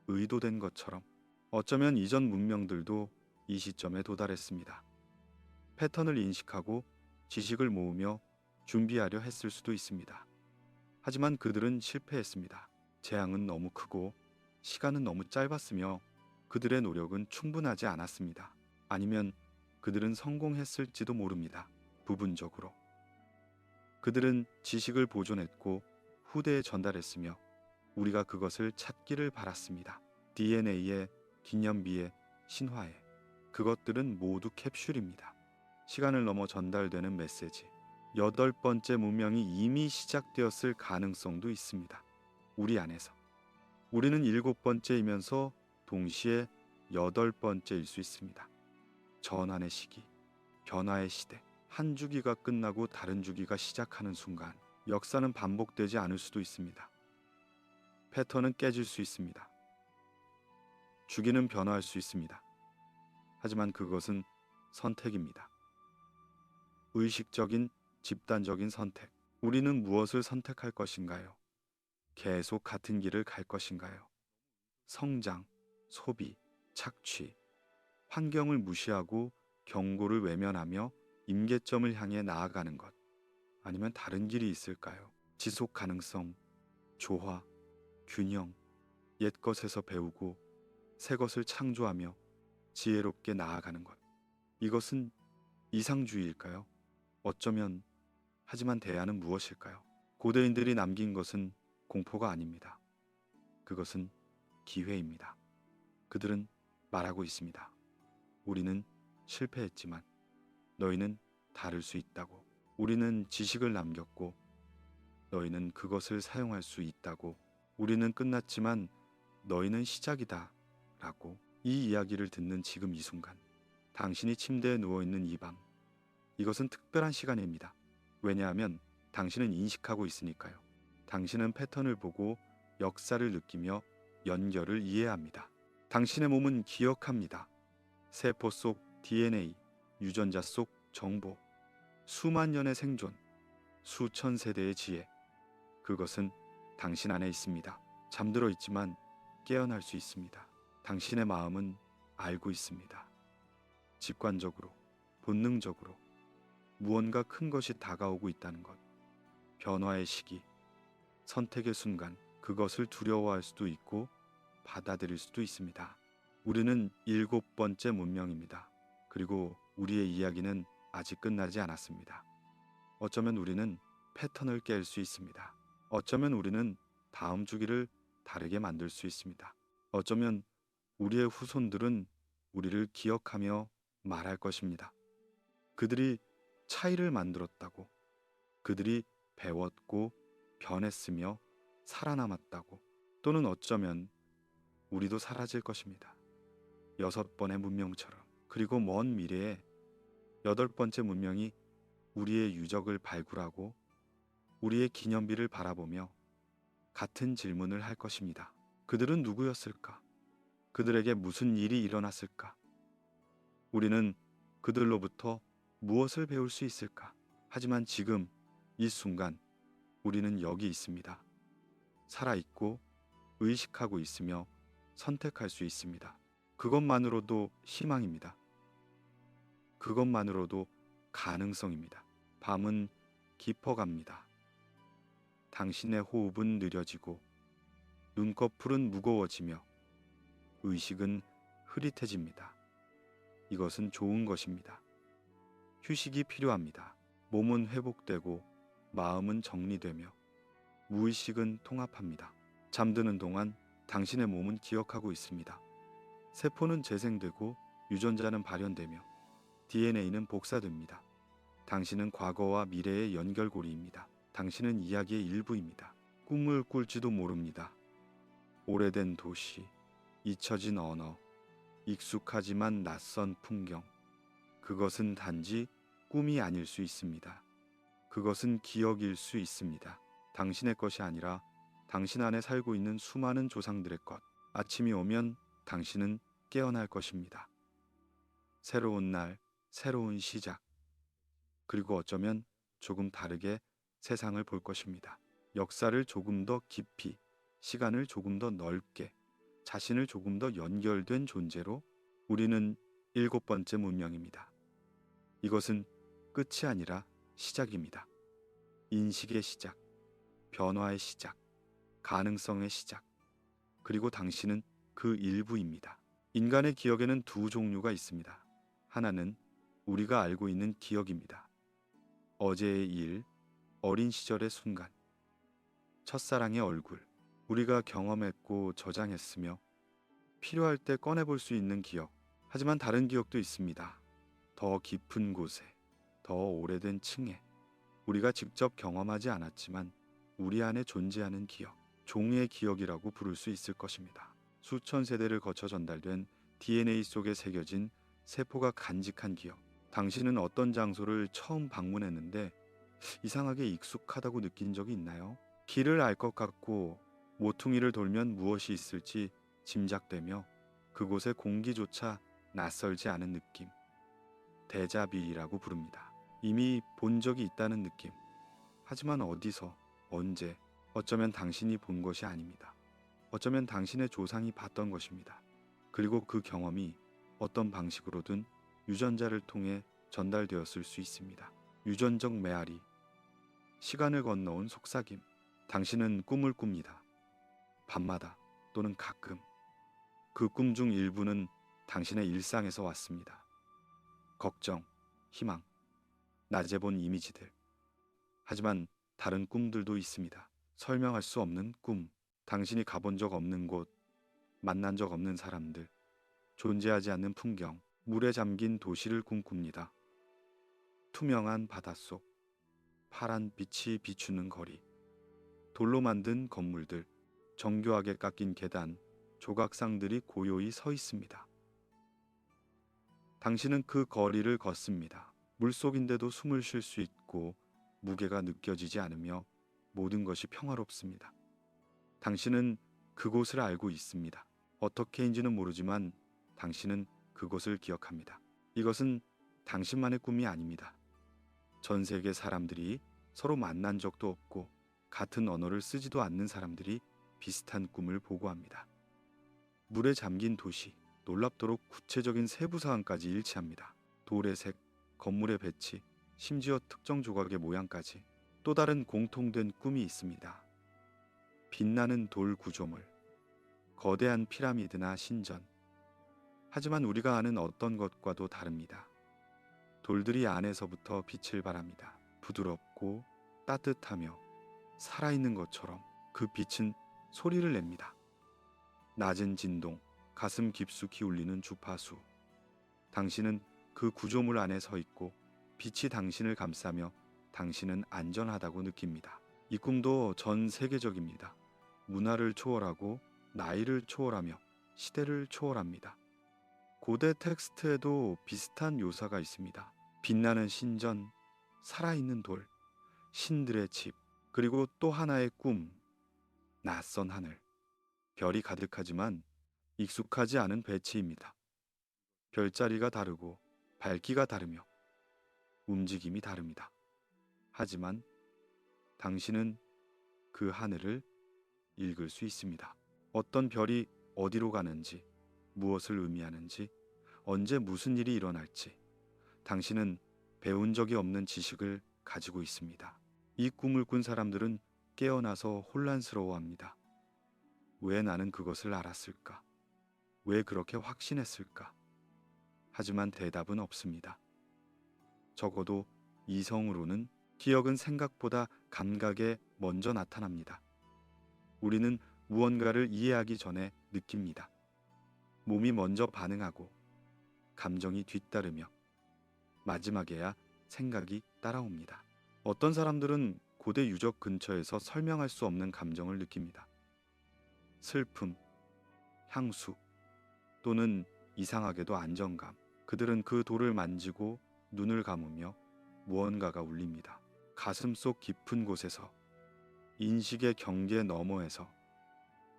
의도된 것처럼. 어쩌면 이전 문명들도 이 시점에 도달했습니다. 패턴을 인식하고 지식을 모으며 준비하려 했을 수도 있습니다. 하지만 그들은 실패했습니다. 재앙은 너무 크고 시간은 너무 짧았으며 그들의 노력은 충분하지 않았습니다. 아니면 그들은 성공했을지도 모릅니다. 부분적으로. 그들은 지식을 보존했고 후대에 전달했으며 우리가 그것을 찾기를 바랐습니다. DNA에, 기념비에, 신화에. 그것들은 모두 캡슐입니다. 시간을 넘어 전달되는 메시지. 8번째 문명이 이미 시작되었을 가능성도 있습니다. 우리 안에서. 우리는 7번째이면서 동시에 8번째일 수 있습니다. 전환의 시기, 변화의 시대. 한 주기가 끝나고 다른 주기가 시작하는 순간 역사는 반복되지 않을 수도 있습니다. 패턴은 깨질 수 있습니다. 주기는 변화할 수 있습니다. 하지만 그것은 선택입니다. 의식적인 집단적인 선택. 우리는 무엇을 선택할 것인가요? 계속 같은 길을 갈 것인가요? 성장, 소비, 착취, 환경을 무시하고 경고를 외면하며 임계점을 향해 나아가는 것. 아니면 다른 길이 있을까요? 지속 가능성, 조화, 균형, 옛 것에서 배우고 새 것을 창조하며 지혜롭게 나아가는 것. 이것은 이상주의일까요? 어쩌면 하지만 대안은 무엇일까요? 고대인들이 남긴 것은 공포가 아닙니다. 그것은 기회입니다. 그들은 말하고 있습니다. 우리는 실패했지만 너희는 다를 수 있다고. 우리는 지식을 남겼고 너희는 그것을 사용할 수 있다고. 우리는 끝났지만 너희는 시작이다 라고. 이 이야기를 듣는 지금 이 순간 당신이 침대에 누워있는 이 밤, 이것은 특별한 시간입니다. 왜냐하면 당신은 인식하고 있으니까요. 당신은 패턴을 보고 역사를 느끼며 연결을 이해합니다. 당신의 몸은 기억합니다. 세포 속 DNA, 유전자 속 정보, 수만 년의 생존, 수천 세대의 지혜. 그것은 당신 안에 있습니다. 잠들어 있지만 깨어날 수 있습니다. 당신의 마음은 알고 있습니다. 직관적으로, 본능적으로 무언가 큰 것이 다가오고 있다는 것. 변화의 시기, 선택의 순간, 그것을 두려워할 수도 있고 받아들일 수도 있습니다. 우리는 7번째 문명입니다. 그리고 우리의 이야기는 아직 끝나지 않았습니다. 어쩌면 우리는 패턴을 깰 수 있습니다. 어쩌면 우리는 다음 주기를 다르게 만들 수 있습니다. 어쩌면 우리의 후손들은 우리를 기억하며 말할 것입니다. 그들이 차이를 만들었다고. 그들이 배웠고 변했으며 살아남았다고. 또는 어쩌면 우리도 사라질 것입니다. 6번의 문명처럼. 그리고 먼 미래에 8번째 문명이 우리의 유적을 발굴하고 우리의 기념비를 바라보며 같은 질문을 할 것입니다. 그들은 누구였을까? 그들에게 무슨 일이 일어났을까? 우리는 그들로부터 무엇을 배울 수 있을까? 하지만 지금 이 순간 우리는 여기 있습니다. 살아있고 의식하고 있으며 선택할 수 있습니다. 그것만으로도 희망입니다. 그것만으로도 가능성입니다. 밤은 깊어갑니다. 당신의 호흡은 느려지고 눈꺼풀은 무거워지며 의식은 흐릿해집니다. 이것은 좋은 것입니다. 휴식이 필요합니다. 몸은 회복되고 마음은 정리되며 무의식은 통합합니다. 잠드는 동안 당신의 몸은 기억하고 있습니다. 세포는 재생되고 유전자는 발현되며 DNA는 복사됩니다. 당신은 과거와 미래의 연결고리입니다. 당신은 이야기의 일부입니다. 꿈을 꿀지도 모릅니다. 오래된 도시, 잊혀진 언어, 익숙하지만 낯선 풍경. 그것은 단지 꿈이 아닐 수 있습니다. 그것은 기억일 수 있습니다. 당신의 것이 아니라 당신 안에 살고 있는 수많은 조상들의 것. 아침이 오면 당신은 깨어날 것입니다. 새로운 날, 새로운 시작. 그리고 어쩌면 조금 다르게 세상을 볼 것입니다. 역사를 조금 더 깊이, 시간을 조금 더 넓게, 자신을 조금 더 연결된 존재로. 우리는 7번째 문명입니다. 이것은 끝이 아니라 시작입니다. 인식의 시작, 변화의 시작, 가능성의 시작. 그리고 당신은 그 일부입니다. 인간의 기억에는 두 종류가 있습니다. 하나는 우리가 알고 있는 기억입니다. 어제의 일, 어린 시절의 순간, 첫사랑의 얼굴, 우리가 경험했고 저장했으며 필요할 때 꺼내볼 수 있는 기억. 하지만 다른 기억도 있습니다. 더 깊은 곳에, 더 오래된 층에, 우리가 직접 경험하지 않았지만 우리 안에 존재하는 기억, 종의 기억이라고 부를 수 있을 것입니다. 수천 세대를 거쳐 전달된 DNA 속에 새겨진 세포가 간직한 기억. 당신은 어떤 장소를 처음 방문했는데 이상하게 익숙하다고 느낀 적이 있나요? 길을 알 것 같고 모퉁이를 돌면 무엇이 있을지 짐작되며 그곳의 공기조차 낯설지 않은 느낌. 데자비라고 부릅니다. 이미 본 적이 있다는 느낌. 하지만 어디서, 언제, 어쩌면 당신이 본 것이 아닙니다. 어쩌면 당신의 조상이 봤던 것입니다. 그리고 그 경험이 어떤 방식으로든 유전자를 통해 전달되었을 수 있습니다. 유전적 메아리, 시간을 건너온 속삭임. 당신은 꿈을 꿉니다. 밤마다 또는 가끔. 그 꿈 중 일부는 당신의 일상에서 왔습니다. 걱정, 희망, 낮에 본 이미지들. 하지만 다른 꿈들도 있습니다. 설명할 수 없는 꿈, 당신이 가본 적 없는 곳, 만난 적 없는 사람들, 존재하지 않는 풍경, 물에 잠긴 도시를 꿈꿉니다. 투명한 바닷속, 파란 빛이 비추는 거리, 돌로 만든 건물들, 정교하게 깎인 계단, 조각상들이 고요히 서 있습니다. 당신은 그 거리를 걷습니다. 물속인데도 숨을 쉴 수 있고 무게가 느껴지지 않으며 모든 것이 평화롭습니다. 당신은 그곳을 알고 있습니다. 어떻게인지는 모르지만 당신은 그곳을 기억합니다. 이것은 당신만의 꿈이 아닙니다. 전 세계 사람들이 서로 만난 적도 없고 같은 언어를 쓰지도 않는 사람들이 비슷한 꿈을 보고합니다. 물에 잠긴 도시, 놀랍도록 구체적인 세부 사항까지 일치합니다. 돌의 색, 건물의 배치, 심지어 특정 조각의 모양까지. 또 다른 공통된 꿈이 있습니다. 빛나는 돌 구조물, 거대한 피라미드나 신전. 하지만 우리가 아는 어떤 것과도 다릅니다. 돌들이 안에서부터 빛을 발합니다. 부드럽고 따뜻하며 살아있는 것처럼. 그 빛은 소리를 냅니다. 낮은 진동, 가슴 깊숙이 울리는 주파수. 당신은 그 구조물 안에 서 있고 빛이 당신을 감싸며 당신은 안전하다고 느낍니다. 이 꿈도 전 세계적입니다. 문화를 초월하고 나이를 초월하며 시대를 초월합니다. 고대 텍스트에도 비슷한 묘사가 있습니다. 빛나는 신전, 살아있는 돌, 신들의 집, 그리고 또 하나의 꿈, 낯선 하늘. 별이 가득하지만 익숙하지 않은 배치입니다. 별자리가 다르고 밝기가 다르며 움직임이 다릅니다. 하지만 당신은 그 하늘을 읽을 수 있습니다. 어떤 별이 어디로 가는지, 무엇을 의미하는지, 언제 무슨 일이 일어날지, 당신은 배운 적이 없는 지식을 가지고 있습니다. 이 꿈을 꾼 사람들은 깨어나서 혼란스러워합니다. 왜 나는 그것을 알았을까? 왜 그렇게 확신했을까? 하지만 대답은 없습니다. 적어도 이성으로는 기억은 생각보다 감각에 먼저 나타납니다. 우리는 무언가를 이해하기 전에 느낍니다. 몸이 먼저 반응하고 감정이 뒤따르며 마지막에야 생각이 따라옵니다. 어떤 사람들은 고대 유적 근처에서 설명할 수 없는 감정을 느낍니다. 슬픔, 향수, 또는 이상하게도 안정감. 그들은 그 돌을 만지고 눈을 감으며 무언가가 울립니다. 가슴 속 깊은 곳에서, 인식의 경계 너머에서.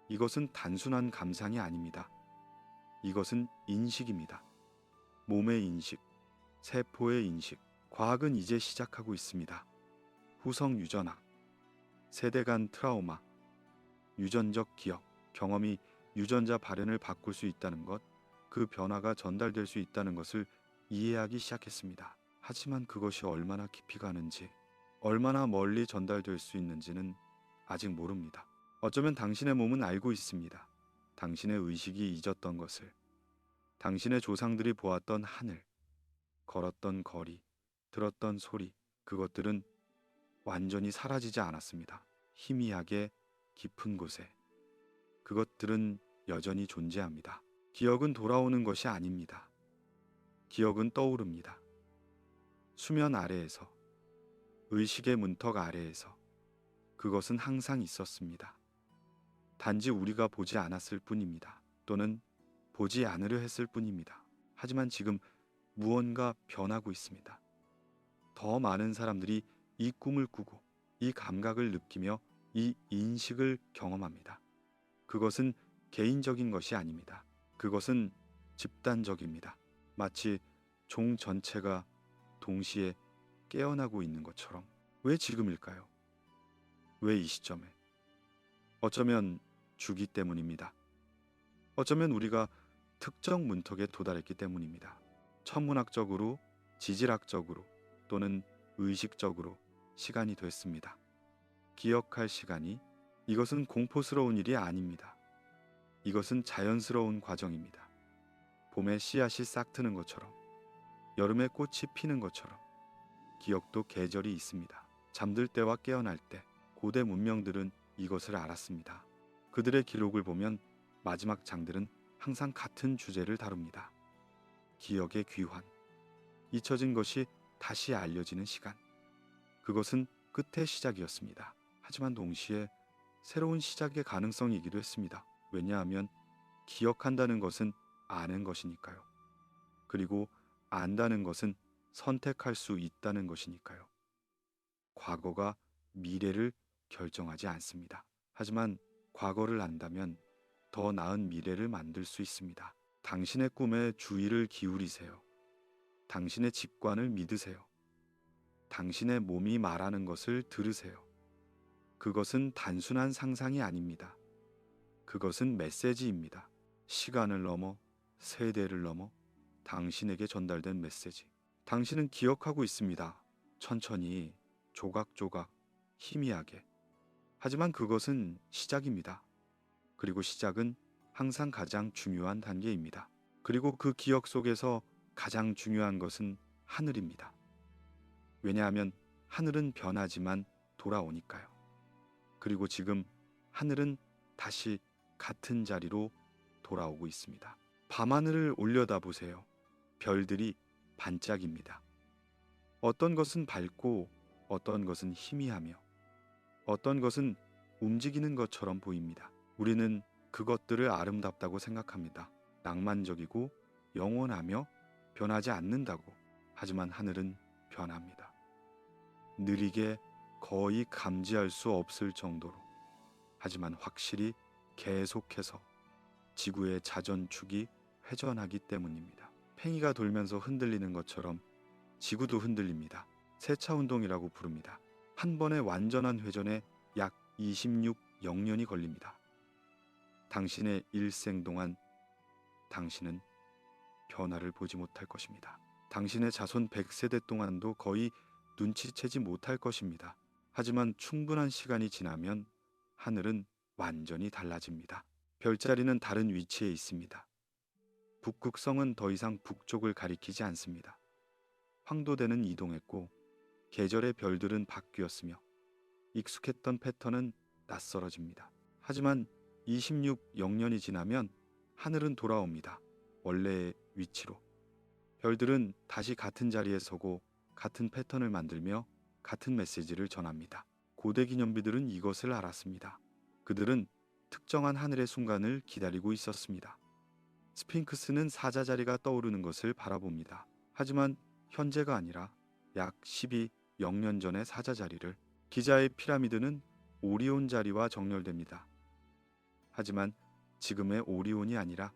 이것은 단순한 감상이 아닙니다. 이것은 인식입니다. 몸의 인식, 세포의 인식. 과학은 이제 시작하고 있습니다. 후성 유전학, 세대 간 트라우마, 유전적 기억, 경험이 유전자 발현을 바꿀 수 있다는 것, 그 변화가 전달될 수 있다는 것을 이해하기 시작했습니다. 하지만 그것이 얼마나 깊이 가는지, 얼마나 멀리 전달될 수 있는지는 아직 모릅니다. 어쩌면 당신의 몸은 알고 있습니다. 당신의 의식이 잊었던 것을, 당신의 조상들이 보았던 하늘, 걸었던 거리, 들었던 소리, 그것들은 완전히 사라지지 않았습니다. 희미하게 깊은 곳에 그것들은 여전히 존재합니다. 기억은 돌아오는 것이 아닙니다. 기억은 떠오릅니다. 수면 아래에서, 의식의 문턱 아래에서. 그것은 항상 있었습니다. 단지 우리가 보지 않았을 뿐입니다. 또는 보지 않으려 했을 뿐입니다. 하지만 지금 무언가 변하고 있습니다. 더 많은 사람들이 이 꿈을 꾸고 이 감각을 느끼며 이 인식을 경험합니다. 그것은 개인적인 것이 아닙니다. 그것은 집단적입니다. 마치 종 전체가 동시에 깨어나고 있는 것처럼. 왜 지금일까요? 왜 이 시점에? 어쩌면 주기 때문입니다. 어쩌면 우리가 특정 문턱에 도달했기 때문입니다. 천문학적으로, 지질학적으로, 또는 의식적으로 시간이 됐습니다. 기억할 시간이. 이것은 공포스러운 일이 아닙니다. 이것은 자연스러운 과정입니다. 봄에 씨앗이 싹 트는 것처럼, 여름에 꽃이 피는 것처럼 기억도 계절이 있습니다. 잠들 때와 깨어날 때. 고대 문명들은 이것을 알았습니다. 그들의 기록을 보면 마지막 장들은 항상 같은 주제를 다룹니다. 기억의 귀환, 잊혀진 것이 다시 알려지는 시간. 그것은 끝의 시작이었습니다. 하지만 동시에 새로운 시작의 가능성이기도 했습니다. 왜냐하면 기억한다는 것은 아는 것이니까요. 그리고 안다는 것은 선택할 수 있다는 것이니까요. 과거가 미래를 결정하지 않습니다. 하지만 과거를 안다면 더 나은 미래를 만들 수 있습니다. 당신의 꿈에 주의를 기울이세요. 당신의 직관을 믿으세요. 당신의 몸이 말하는 것을 들으세요. 그것은 단순한 상상이 아닙니다. 그것은 메시지입니다. 시간을 넘어, 세대를 넘어 당신에게 전달된 메시지. 당신은 기억하고 있습니다. 천천히, 조각조각, 희미하게. 하지만 그것은 시작입니다. 그리고 시작은 항상 가장 중요한 단계입니다. 그리고 그 기억 속에서 가장 중요한 것은 하늘입니다. 왜냐하면 하늘은 변하지만 돌아오니까요. 그리고 지금 하늘은 다시 같은 자리로 돌아오고 있습니다. 밤하늘을 올려다보세요. 별들이 반짝입니다. 어떤 것은 밝고 어떤 것은 희미하며 어떤 것은 움직이는 것처럼 보입니다. 우리는 그것들을 아름답다고 생각합니다. 낭만적이고 영원하며 변하지 않는다고. 하지만 하늘은 변합니다. 느리게 거의 감지할 수 없을 정도로. 하지만 확실히 계속해서 지구의 자전축이 회전하기 때문입니다. 팽이가 돌면서 흔들리는 것처럼 지구도 흔들립니다. 세차 운동이라고 부릅니다. 한 번의 완전한 회전에 약 26영년이 걸립니다. 당신의 일생 동안 당신은 변화를 보지 못할 것입니다. 당신의 자손 100세대 동안도 거의 눈치채지 못할 것입니다. 하지만 충분한 시간이 지나면 하늘은 완전히 달라집니다. 별자리는 다른 위치에 있습니다. 북극성은 더 이상 북쪽을 가리키지 않습니다. 황도대는 이동했고 계절의 별들은 바뀌었으며 익숙했던 패턴은 낯설어집니다. 하지만 26영년이 지나면 하늘은 돌아옵니다. 원래의 위치로. 별들은 다시 같은 자리에 서고 같은 패턴을 만들며 같은 메시지를 전합니다. 고대 기념비들은 이것을 알았습니다. 그들은 특정한 하늘의 순간을 기다리고 있었습니다. 스핑크스는 사자자리가 떠오르는 것을 바라봅니다. 하지만 현재가 아니라 약 12영년 전의 사자자리를. 기자의 피라미드는 오리온 자리와 정렬됩니다. 하지만 지금의 오리온이 아니라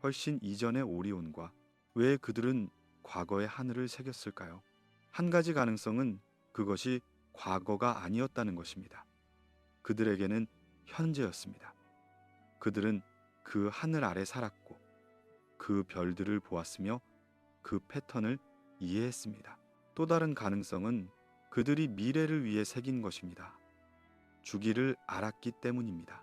훨씬 이전의 오리온과. 왜 그들은 과거의 하늘을 새겼을까요? 한 가지 가능성은 그것이 과거가 아니었다는 것입니다. 그들에게는 현재였습니다. 그들은 그 하늘 아래 살았고 그 별들을 보았으며 그 패턴을 이해했습니다. 또 다른 가능성은 그들이 미래를 위해 새긴 것입니다. 주기를 알았기 때문입니다.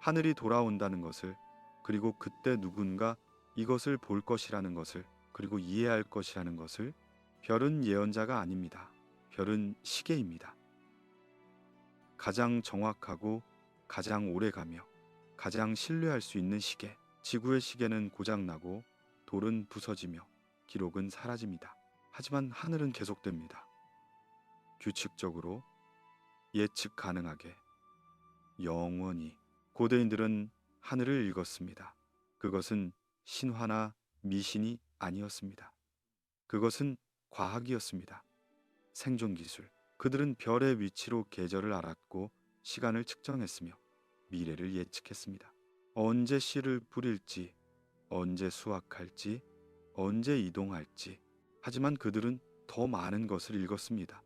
하늘이 돌아온다는 것을, 그리고 그때 누군가 이것을 볼 것이라는 것을, 그리고 이해할 것이라는 것을. 별은 예언자가 아닙니다. 별은 시계입니다. 가장 정확하고 가장 오래가며 가장 신뢰할 수 있는 시계. 지구의 시계는 고장나고 돌은 부서지며 기록은 사라집니다. 하지만 하늘은 계속됩니다. 규칙적으로, 예측 가능하게, 영원히. 고대인들은 하늘을 읽었습니다. 그것은 신화나 미신이 아니었습니다. 그것은 과학이었습니다. 생존 기술. 그들은 별의 위치로 계절을 알았고 시간을 측정했으며 미래를 예측했습니다. 언제 씨를 뿌릴지, 언제 수확할지, 언제 이동할지. 하지만 그들은 더 많은 것을 읽었습니다.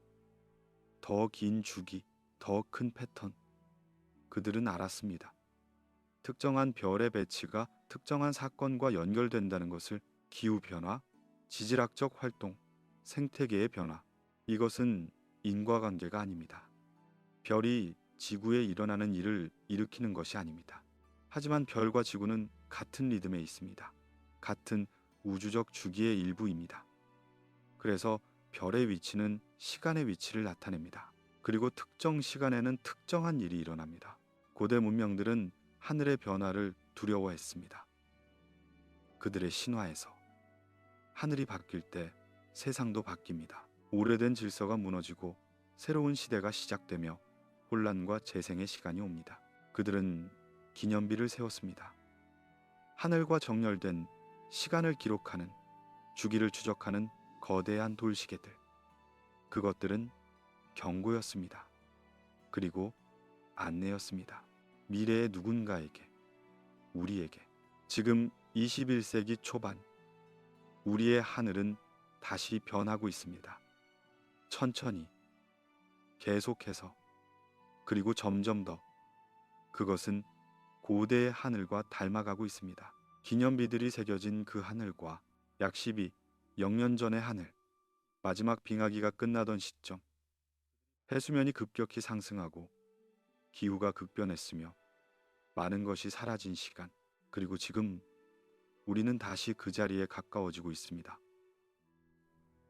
더 긴 주기, 더 큰 패턴. 그들은 알았습니다. 특정한 별의 배치가 특정한 사건과 연결된다는 것을. 기후변화, 지질학적 활동, 생태계의 변화. 이것은 인과관계가 아닙니다. 별이 지구에 일어나는 일을 일으키는 것이 아닙니다. 하지만 별과 지구는 같은 리듬에 있습니다. 같은 우주적 주기의 일부입니다. 그래서 별의 위치는 시간의 위치를 나타냅니다. 그리고 특정 시간에는 특정한 일이 일어납니다. 고대 문명들은 하늘의 변화를 두려워했습니다. 그들의 신화에서 하늘이 바뀔 때 세상도 바뀝니다. 오래된 질서가 무너지고 새로운 시대가 시작되며 혼란과 재생의 시간이 옵니다. 그들은 기념비를 세웠습니다. 하늘과 정렬된, 시간을 기록하는, 주기를 추적하는 거대한 돌시계들. 그것들은 경고였습니다. 그리고 안내였습니다. 미래의 누군가에게, 우리에게. 지금 21세기 초반, 우리의 하늘은 다시 변하고 있습니다. 천천히, 계속해서, 그리고 점점 더. 그것은 고대의 하늘과 닮아가고 있습니다. 기념비들이 새겨진 그 하늘과 약 12영년 전의 하늘. 마지막 빙하기가 끝나던 시점. 해수면이 급격히 상승하고 기후가 급변했으며 많은 것이 사라진 시간. 그리고 지금 우리는 다시 그 자리에 가까워지고 있습니다.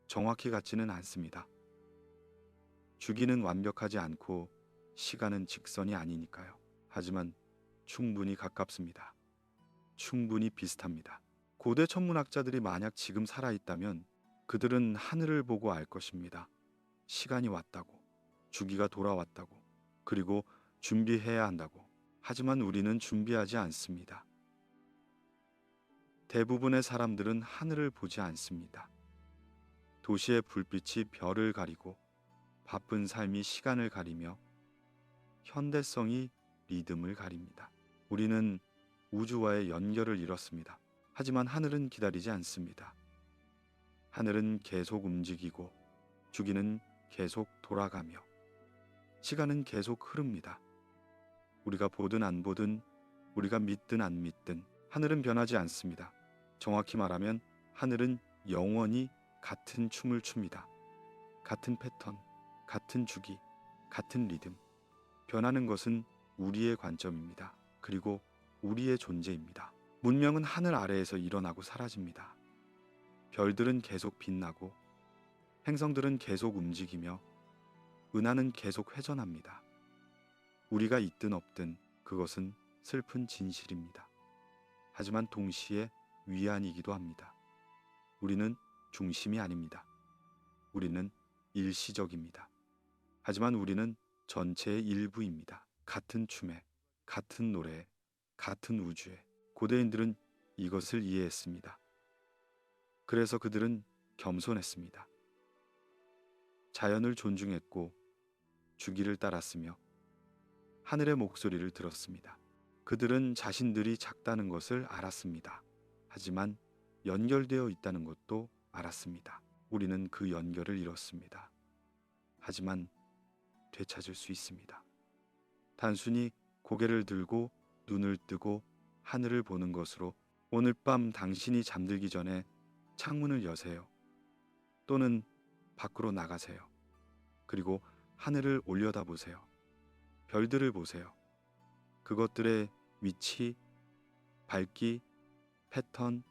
정확히 같지는 않습니다. 주기는 완벽하지 않고 시간은 직선이 아니니까요. 하지만 충분히 가깝습니다. 충분히 비슷합니다. 고대 천문학자들이 만약 지금 살아있다면 그들은 하늘을 보고 알 것입니다. 시간이 왔다고, 주기가 돌아왔다고, 그리고 준비해야 한다고. 하지만 우리는 준비하지 않습니다. 대부분의 사람들은 하늘을 보지 않습니다. 도시의 불빛이 별을 가리고 바쁜 삶이 시간을 가리며 현대성이 리듬을 가립니다. 우리는 우주와의 연결을 잃었습니다. 하지만 하늘은 기다리지 않습니다. 하늘은 계속 움직이고 주기는 계속 돌아가며 시간은 계속 흐릅니다. 우리가 보든 안 보든 우리가 믿든 안 믿든 하늘은 변하지 않습니다. 정확히 말하면 하늘은 영원히 같은 춤을 춥니다. 같은 패턴, 같은 주기, 같은 리듬. 변하는 것은 우리의 관점입니다. 그리고 우리의 존재입니다. 문명은 하늘 아래에서 일어나고 사라집니다. 별들은 계속 빛나고 행성들은 계속 움직이며 은하는 계속 회전합니다. 우리가 있든 없든 그것은 슬픈 진실입니다. 하지만 동시에 위안이기도 합니다. 우리는 중심이 아닙니다. 우리는 일시적입니다. 하지만 우리는 전체의 일부입니다. 같은 춤에, 같은 노래에, 같은 우주에. 고대인들은 이것을 이해했습니다. 그래서 그들은 겸손했습니다. 자연을 존중했고 주기를 따랐으며 하늘의 목소리를 들었습니다. 그들은 자신들이 작다는 것을 알았습니다. 하지만 연결되어 있다는 것도 알았습니다. 우리는 그 연결을 잃었습니다. 하지만 되찾을 수 있습니다. 단순히 고개를 들고 눈을 뜨고 하늘을 보는 것으로. 오늘 밤 당신이 잠들기 전에 창문을 여세요. 또는 밖으로 나가세요. 그리고 하늘을 올려다보세요. 별들을 보세요. 그것들의 위치, 밝기, 패턴,